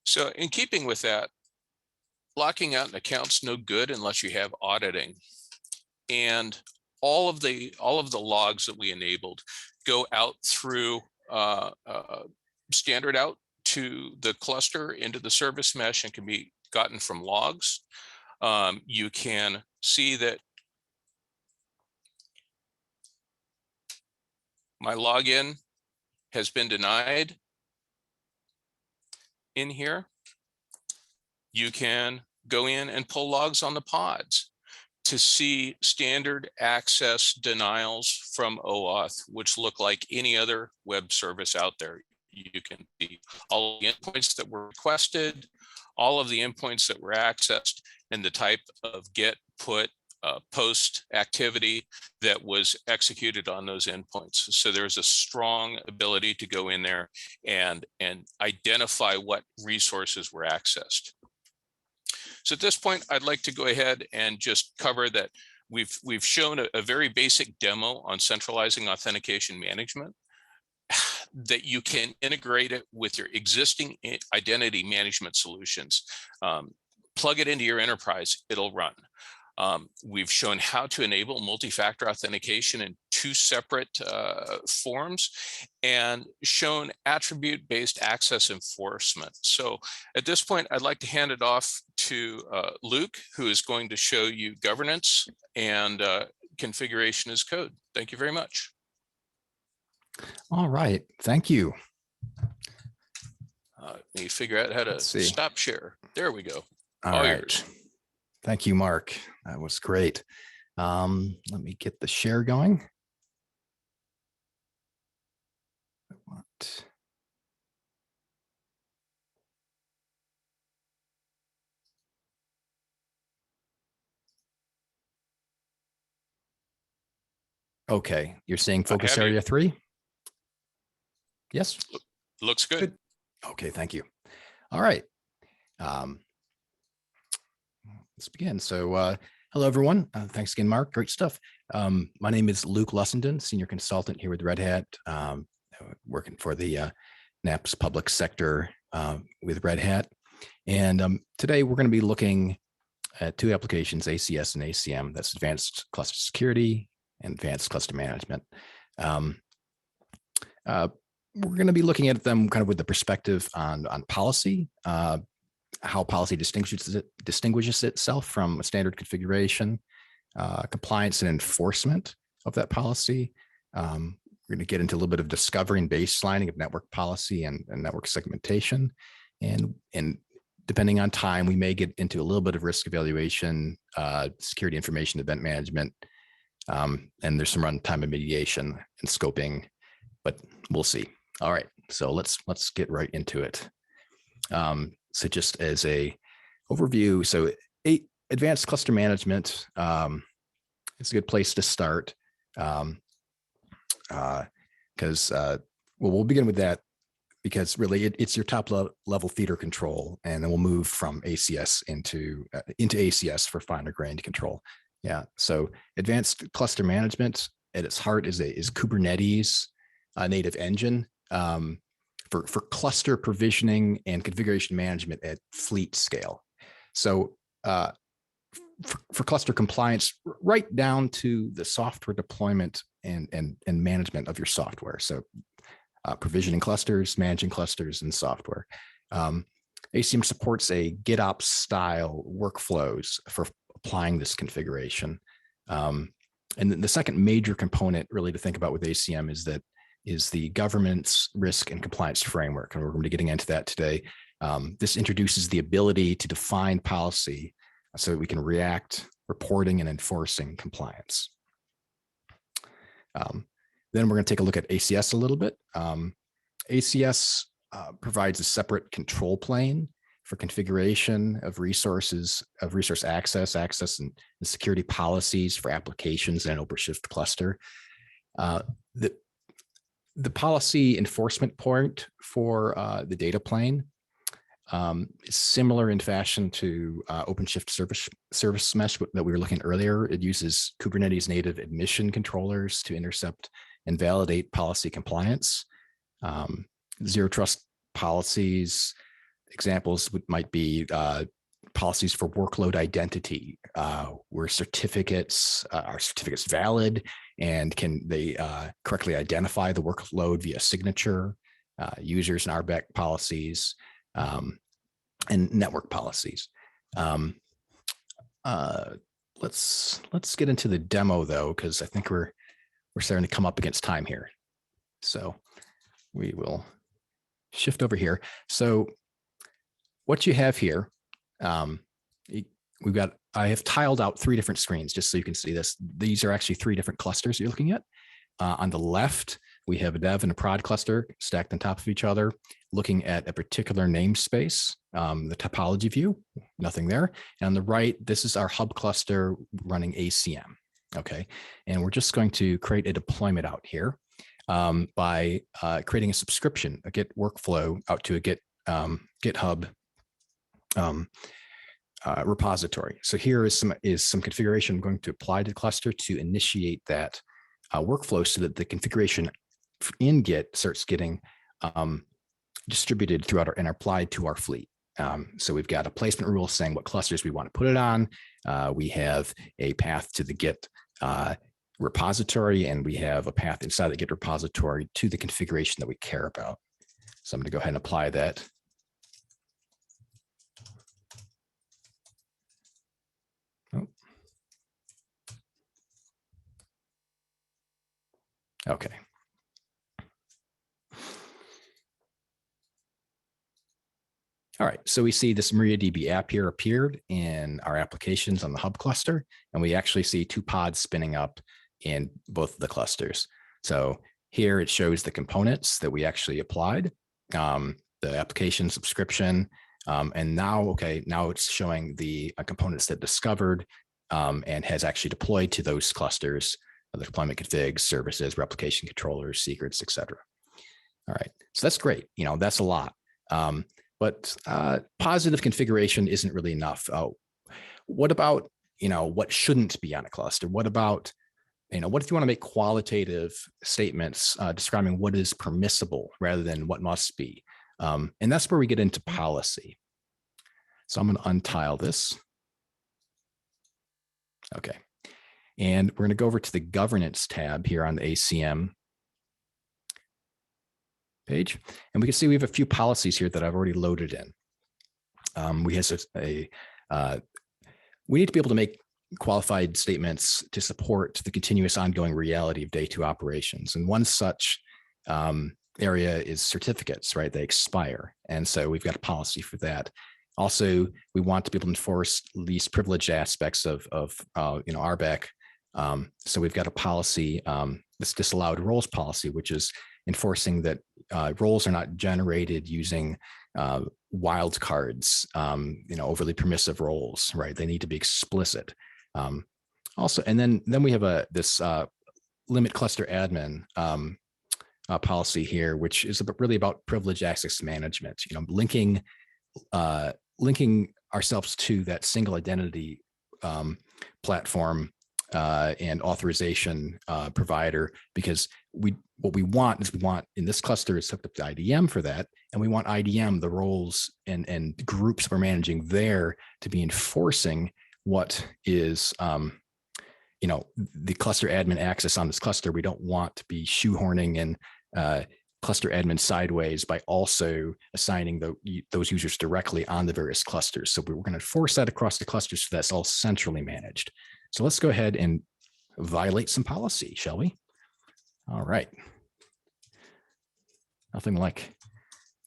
So in keeping with that, locking out an account's no good unless you have auditing. And all of the logs that we enabled go out through standard out to the cluster into the service mesh and can be gotten from logs. You can see that my login has been denied in here. You can go in and pull logs on the pods to see standard access denials from OAuth, which look like any other web service out there. You can see all the endpoints that were requested, all of the endpoints that were accessed, and the type of get, put, post activity that was executed on those endpoints. So there's a strong ability to go in there and identify what resources were accessed. So at this point, I'd like to go ahead and just cover that we've shown a very basic demo on centralizing authentication management, that you can integrate it with your existing identity management solutions. Plug it into your enterprise, it'll run. We've shown how to enable multi-factor authentication in 2 separate forms, and shown attribute-based access enforcement. So at this point, I'd like to hand it off to Luke, who is going to show you governance and configuration as code. Thank you very much. All right, thank you. Let me figure out how to stop share. There we go. All right. Yours. Thank you, Mark. That was great. Let me get the share going. Okay, you're saying focus area 3? Yes. Looks good. Okay, thank you. All right. Let's begin. So hello, everyone. Thanks again, Mark. Great stuff. My name is Luke Lussenden, Senior Consultant here with Red Hat, working for the NAPS Public Sector with Red Hat. And today we're going to be looking at 2 applications, ACS and ACM. That's Advanced Cluster Security and Advanced Cluster Management. We're going to be looking at them kind of with the perspective on policy, how policy distinguishes itself from a standard configuration, compliance and enforcement of that policy. We're going to get into a little bit of discovery and baselining of network policy and network segmentation. And depending on time, we may get into a little bit of risk evaluation, security information event management, and there's some runtime and mediation and scoping, but we'll see. All right, So let's get right into it. So just as a overview, so advanced cluster management is a good place to start, because we'll begin with that, because really it's your top level theater control, and then we'll move from ACS into ACS for finer grained control. Yeah. So advanced cluster management at its heart is Kubernetes native engine for cluster provisioning and configuration management at fleet scale. So for cluster compliance, right down to the software deployment and management of your software. So provisioning clusters, managing clusters, and software. ACM supports a GitOps style workflows for applying this configuration. And the second major component really to think about with ACM is the governance, risk, and compliance framework. And we're going to be getting into that today. This introduces the ability to define policy so that we can react, reporting, and enforcing compliance. Then we're going to take a look at ACS a little bit. ACS provides a separate control plane for configuration of resources, of resource access and security policies for applications in an Openshift cluster. The policy enforcement point for the data plane is similar in fashion to Openshift service mesh that we were looking at earlier. It uses Kubernetes native admission controllers to intercept and validate policy compliance. Zero trust policies, examples might be policies for workload identity, where certificates are certificates valid, and can they correctly identify the workload via signature, users and RBAC policies, and network policies. Let's get into the demo though, because I think we're starting to come up against time here. So we will shift over here. So what you have here, I have tiled out 3 different screens just so you can see this. These are actually 3 different clusters you're looking at. On the left, we have a dev and a prod cluster stacked on top of each other, looking at a particular namespace, the topology view, nothing there. And on the right, this is our hub cluster running ACM. Okay. And we're just going to create a deployment out here by creating a subscription, a Git workflow out to a GitHub repository. So here is some configuration I'm going to apply to the cluster to initiate that workflow so that the configuration in Git starts getting distributed throughout and applied to our fleet. So we've got a placement rule saying what clusters we want to put it on. We have a path to the Git repository, and we have a path inside the Git repository to the configuration that we care about. So I'm going to go ahead and apply that. Oh. Okay. All right, so we see this MariaDB app here appeared in our applications on the hub cluster, and we actually see 2 pods spinning up in both of the clusters. So here it shows the components that we actually applied, the application subscription, and now it's showing the components that discovered and has actually deployed to those clusters, the deployment configs, services, replication controllers, secrets, etc. All right, so that's great. That's a lot. But positive configuration isn't really enough. What about, what shouldn't be on a cluster? What about, what if you want to make qualitative statements describing what is permissible rather than what must be? And that's where we get into policy. So I'm going to untile this. Okay. And we're going to go over to the governance tab here on the ACM page, and we can see we have a few policies here that I've already loaded in. We need to be able to make qualified statements to support the continuous ongoing reality of day 2 operations. And one such area is certificates, right? They expire. And so we've got a policy for that. Also, we want to be able to enforce least privileged aspects of RBAC. So we've got a policy, this disallowed roles policy, which is enforcing that roles are not generated using wildcards, overly permissive roles, right? They need to be explicit. Also, and then we have this limit cluster admin policy here, which is really about privileged access management. Linking ourselves to that single identity platform and authorization provider, because what we want in this cluster is hooked up to IDM for that, and we want IDM, the roles and groups we're managing there, to be enforcing what is the cluster admin access on this cluster. We don't want to be shoehorning in cluster admin sideways by also assigning those users directly on the various clusters. So we're going to force that across the clusters so that's all centrally managed. So let's go ahead and violate some policy, shall we? All right. Nothing like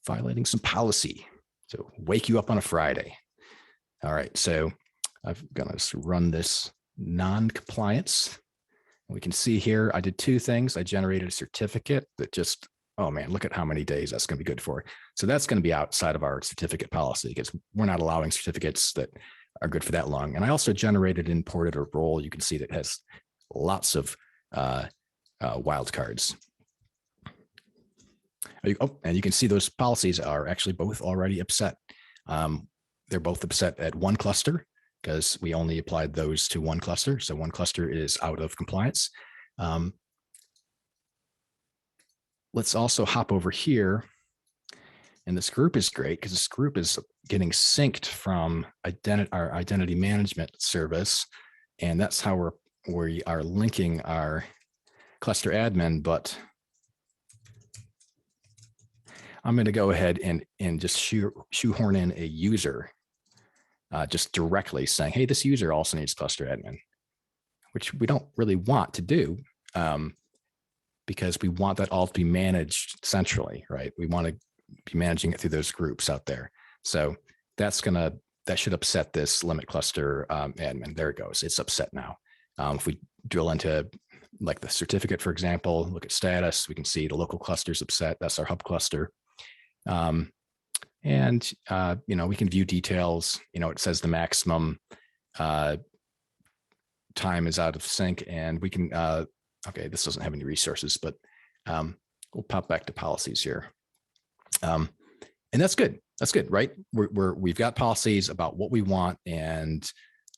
violating some policy to wake you up on a Friday. All right, so I'm going to run this non-compliance. We can see here, I did two things. I generated a certificate that just, oh man, look at how many days that's going to be good for. So that's going to be outside of our certificate policy because we're not allowing certificates that are good for that long. And I also generated and imported a role. You can see that has lots of wildcards. Oh, and you can see those policies are actually both already upset. They're both upset at one cluster because we only applied those to one cluster. So one cluster is out of compliance. Let's also hop over here. And this group is great because this group is getting synced from our identity management service. And that's how we are linking our cluster admin. But I'm going to go ahead and just shoehorn in a user just directly saying, hey, this user also needs cluster admin, which we don't really want to do because we want that all to be managed centrally, right? We want to be managing it through those groups out there. So that should upset this limit cluster admin. There it goes. It's upset now. If we drill into like the certificate, for example, look at status, we can see the local cluster is upset. That's our hub cluster. We can view details. It says the maximum time is out of sync, and we can, okay, this doesn't have any resources, but we'll pop back to policies here. And that's good. That's good, right? We've got policies about what we want, and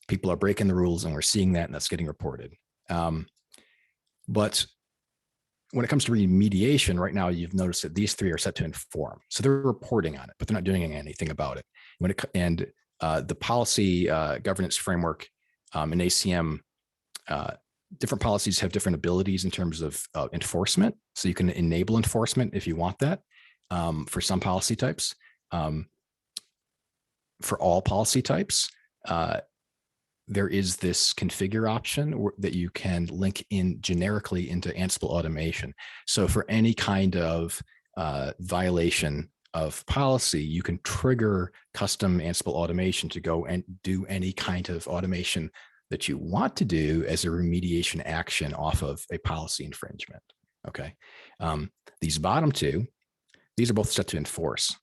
people are breaking the rules, and we're seeing that, and that's getting reported. But when it comes to remediation, right now, you've noticed that these three are set to inform. So they're reporting on it, but they're not doing anything about it. The policy governance framework in ACM, different policies have different abilities in terms of enforcement. So you can enable enforcement if you want that for some policy types. For all policy types, there is this configure option that you can link in generically into Ansible automation. So for any kind of violation of policy, you can trigger custom Ansible automation to go and do any kind of automation that you want to do as a remediation action off of a policy infringement. Okay. These bottom two, these are both set to enforce.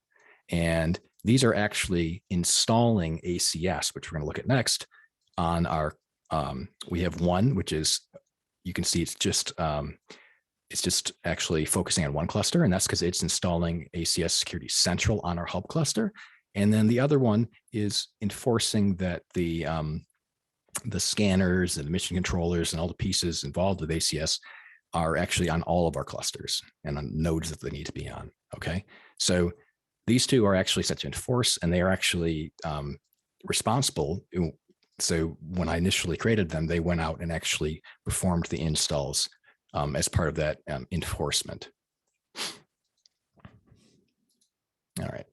And these are actually installing ACS, which we're going to look at next. On our, we have one, which is, you can see it's just actually focusing on one cluster, and that's because it's installing ACS Security Central on our hub cluster. And then the other one is enforcing that the scanners and the mission controllers and all the pieces involved with ACS are actually on all of our clusters and on nodes that they need to be on. Okay, so these two are actually set to enforce, and they are actually responsible. So when I initially created them, they went out and actually performed the installs as part of that enforcement. All right,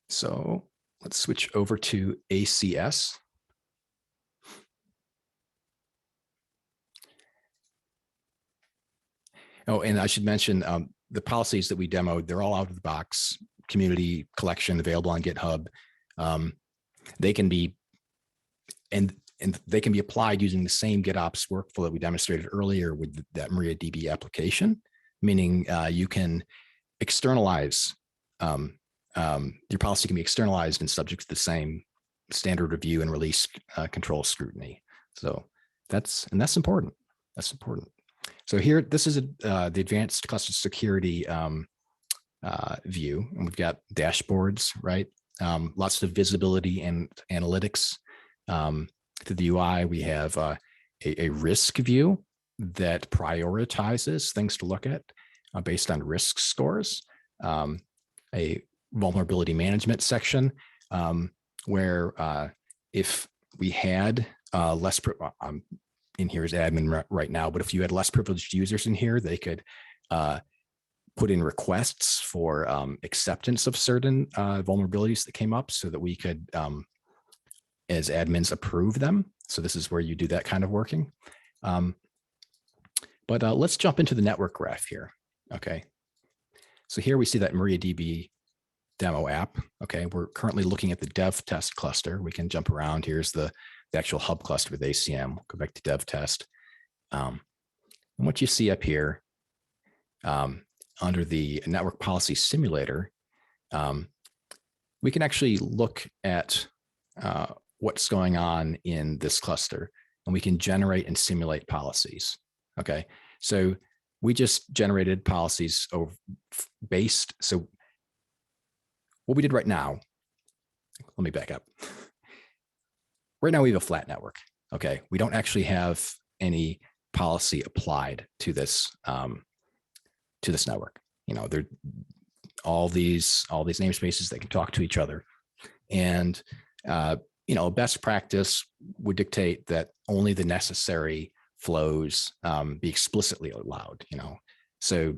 so let's switch over to ACS. Oh, and I should mention the policies that we demoed, they're all out of the box, community collection available on GitHub. They can be And they can be applied using the same GitOps workflow that we demonstrated earlier with that MariaDB application. meaning you can externalize, your policy can be externalized and subject to the same standard review and release control scrutiny. So that's important. That's important. So here, this is the advanced cluster security view, and we've got dashboards, right? Lots of visibility and analytics. To the UI, we have a risk view that prioritizes things to look at based on risk scores. A vulnerability management section where if we had less, in here is admin right now, but if you had less privileged users in here, they could put in requests for acceptance of certain vulnerabilities that came up so that we could, as admins, approve them. So this is where you do that kind of working. But let's jump into the network graph here. Okay. So here we see that MariaDB demo app. Okay. We're currently looking at the dev test cluster. We can jump around. Here's the actual hub cluster with ACM. We'll go back to dev test. And what you see up here under the network policy simulator, we can actually look at what's going on in this cluster, and we can generate and simulate policies. Okay, so we just generated policies based. So what we did right now, let me back up. Right now we have a flat network. Okay, we don't actually have any policy applied to this network. You know, there all these namespaces that can talk to each other, and you know, best practice would dictate that only the necessary flows be explicitly allowed. You know, so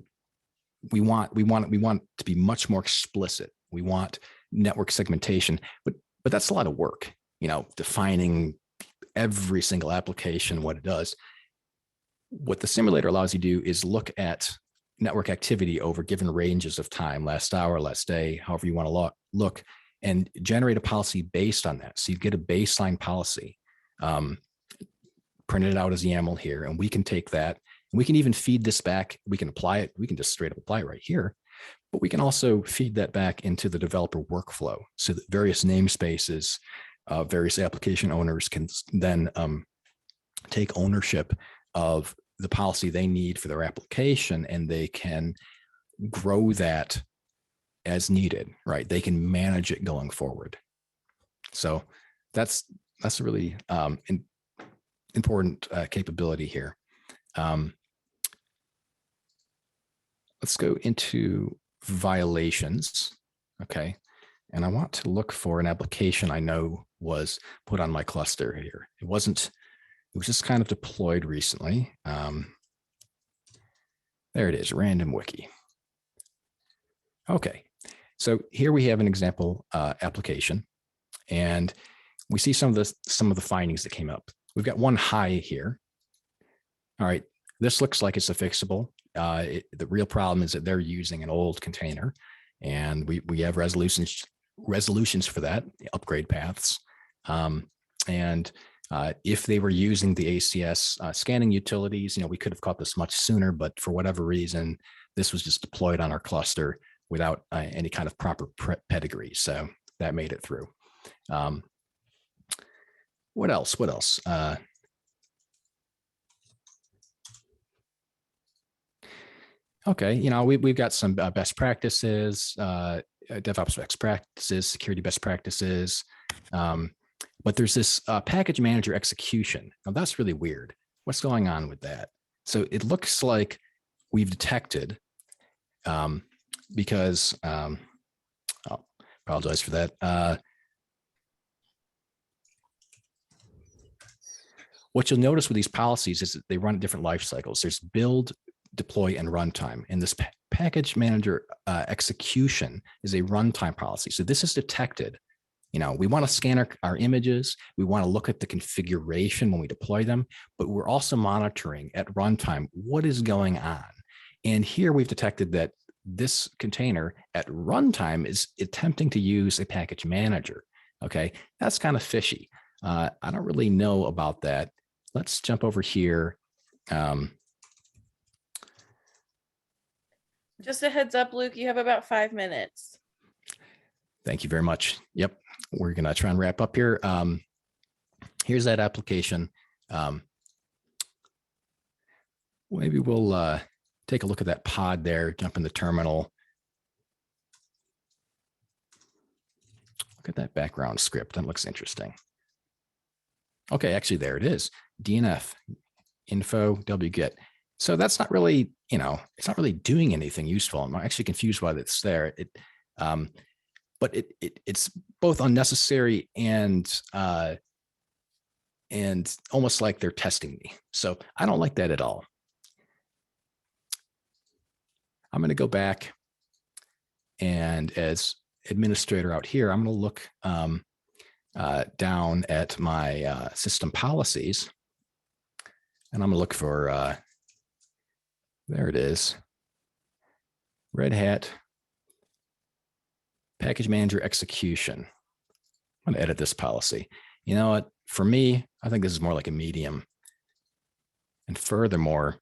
we want to be much more explicit. We want network segmentation, but that's a lot of work. You know, defining every single application, what it does. What the simulator allows you to do is look at network activity over given ranges of time, last hour, last day, however you want to look, and generate a policy based on that. So you get a baseline policy, print it out as YAML here, and we can take that, and we can even feed this back. We can apply it. We can just straight up apply it right here, but we can also feed that back into the developer workflow so that various namespaces, various application owners can then take ownership of the policy they need for their application, and they can grow that as needed, right? They can manage it going forward. So that's a really important capability here. Let's go into violations, okay? And I want to look for an application I know was put on my cluster here. It was just kind of deployed recently. There it is, random wiki. Okay, so here we have an example application, and we see some of the findings that came up. We've got one high here. All right, this looks like it's a fixable. The real problem is that they're using an old container, and we have resolutions for that, the upgrade paths. And if they were using the ACS scanning utilities, you know, we could have caught this much sooner, but for whatever reason, this was just deployed on our cluster without any kind of proper pedigree. So that made it through. What else? Okay, you know, we've got some best practices, DevOps best practices, security best practices. But there's this package manager execution. Now that's really weird. What's going on with that? So it looks like we've detected, because, oh, apologize for that. What you'll notice with these policies is that they run at different life cycles. There's build, deploy, and runtime. And this package manager execution is a runtime policy. So this is detected. You know, we want to scan our images. We want to look at the configuration when we deploy them, but we're also monitoring at runtime what is going on. And here we've detected that this container at runtime is attempting to use a package manager. Okay, that's kind of fishy. I don't really know about that. Let's jump over here. Just a heads up, Luke, you have about 5 minutes. Thank you very much. Yep. We're going to try and wrap up here. Here's that application. Maybe we'll take a look at that pod there, jump in the terminal. Look at that background script. That looks interesting. Okay, actually, there it is. DNF, info, wget. So that's not really, it's not really doing anything useful. I'm actually confused why that's there. But it's both unnecessary and almost like they're testing me. So I don't like that at all. I'm going to go back, and as administrator out here, I'm going to look down at my system policies, and I'm going to look for, there it is, Red Hat Package Manager Execution. I'm going to edit this policy. You know what? For me, I think this is more like a medium. And furthermore,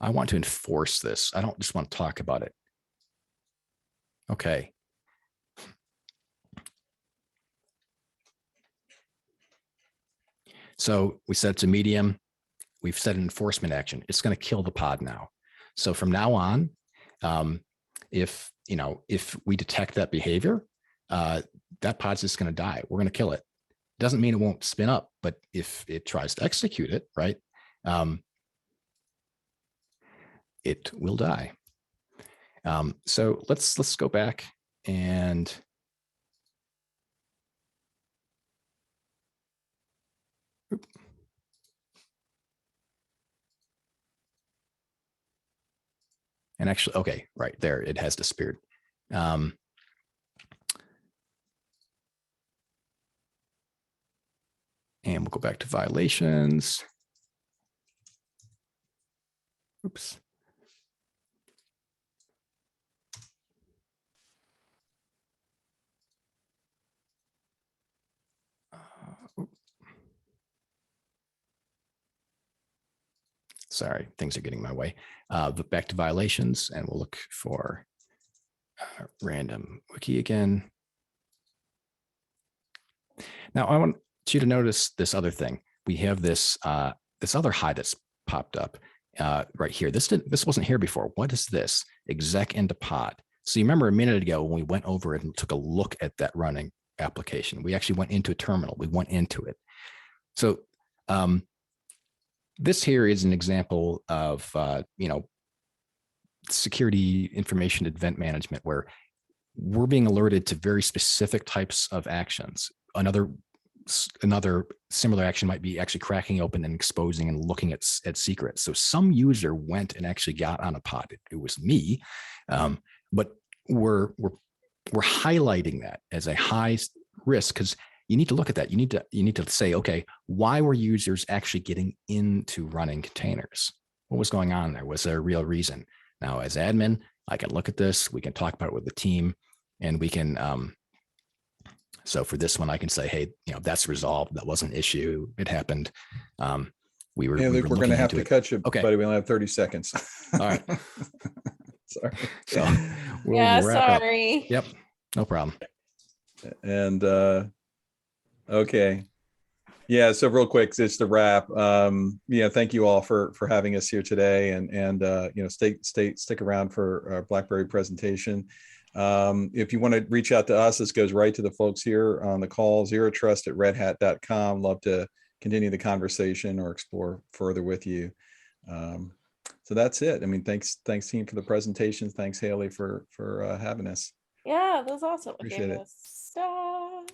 I want to enforce this. I don't just want to talk about it. Okay. So we said it's a medium. We've set an enforcement action. It's going to kill the pod now. So from now on, if we detect that behavior, that pod's just going to die. We're going to kill it. Doesn't mean it won't spin up, but if it tries to execute it, right, it will die. So let's go back and actually, okay, right there, it has disappeared. And we'll go back to violations. Oops. Sorry, things are getting my way. But back to violations, and we'll look for random wiki again. Now, I want you to notice this other thing. We have this this other high that's popped up right here. This wasn't here before. What is this? Exec into pod. So you remember a minute ago when we went over it and took a look at that running application, we actually went into a terminal. We went into it. So this here is an example of security information event management, where we're being alerted to very specific types of actions. Another similar action might be actually cracking open and exposing and looking at secrets. So some user went and actually got on a pod. It was me, but we're highlighting that as a high risk, because you need to look at that. You need to say, okay, why were users actually getting into running containers? What was going on there? Was there a real reason? Now, as admin, I can look at this. We can talk about it with the team, and we can. So for this one, I can say, hey, that's resolved. That wasn't an issue. It happened. We're going to have to cut you, okay, buddy. We only have 30 seconds. All right. Sorry. So we'll wrap sorry. Up. Yep. No problem. And okay. Yeah. So real quick, just to wrap. Thank you all for having us here today, and stick around for our BlackBerry presentation. If you want to reach out to us, this goes right to the folks here on the call, zerotrust@redhat.com. Love to continue the conversation or explore further with you. So that's it. I mean, thanks team for the presentation. Thanks Haley for having us. Yeah, that was awesome. Appreciate it. Stop.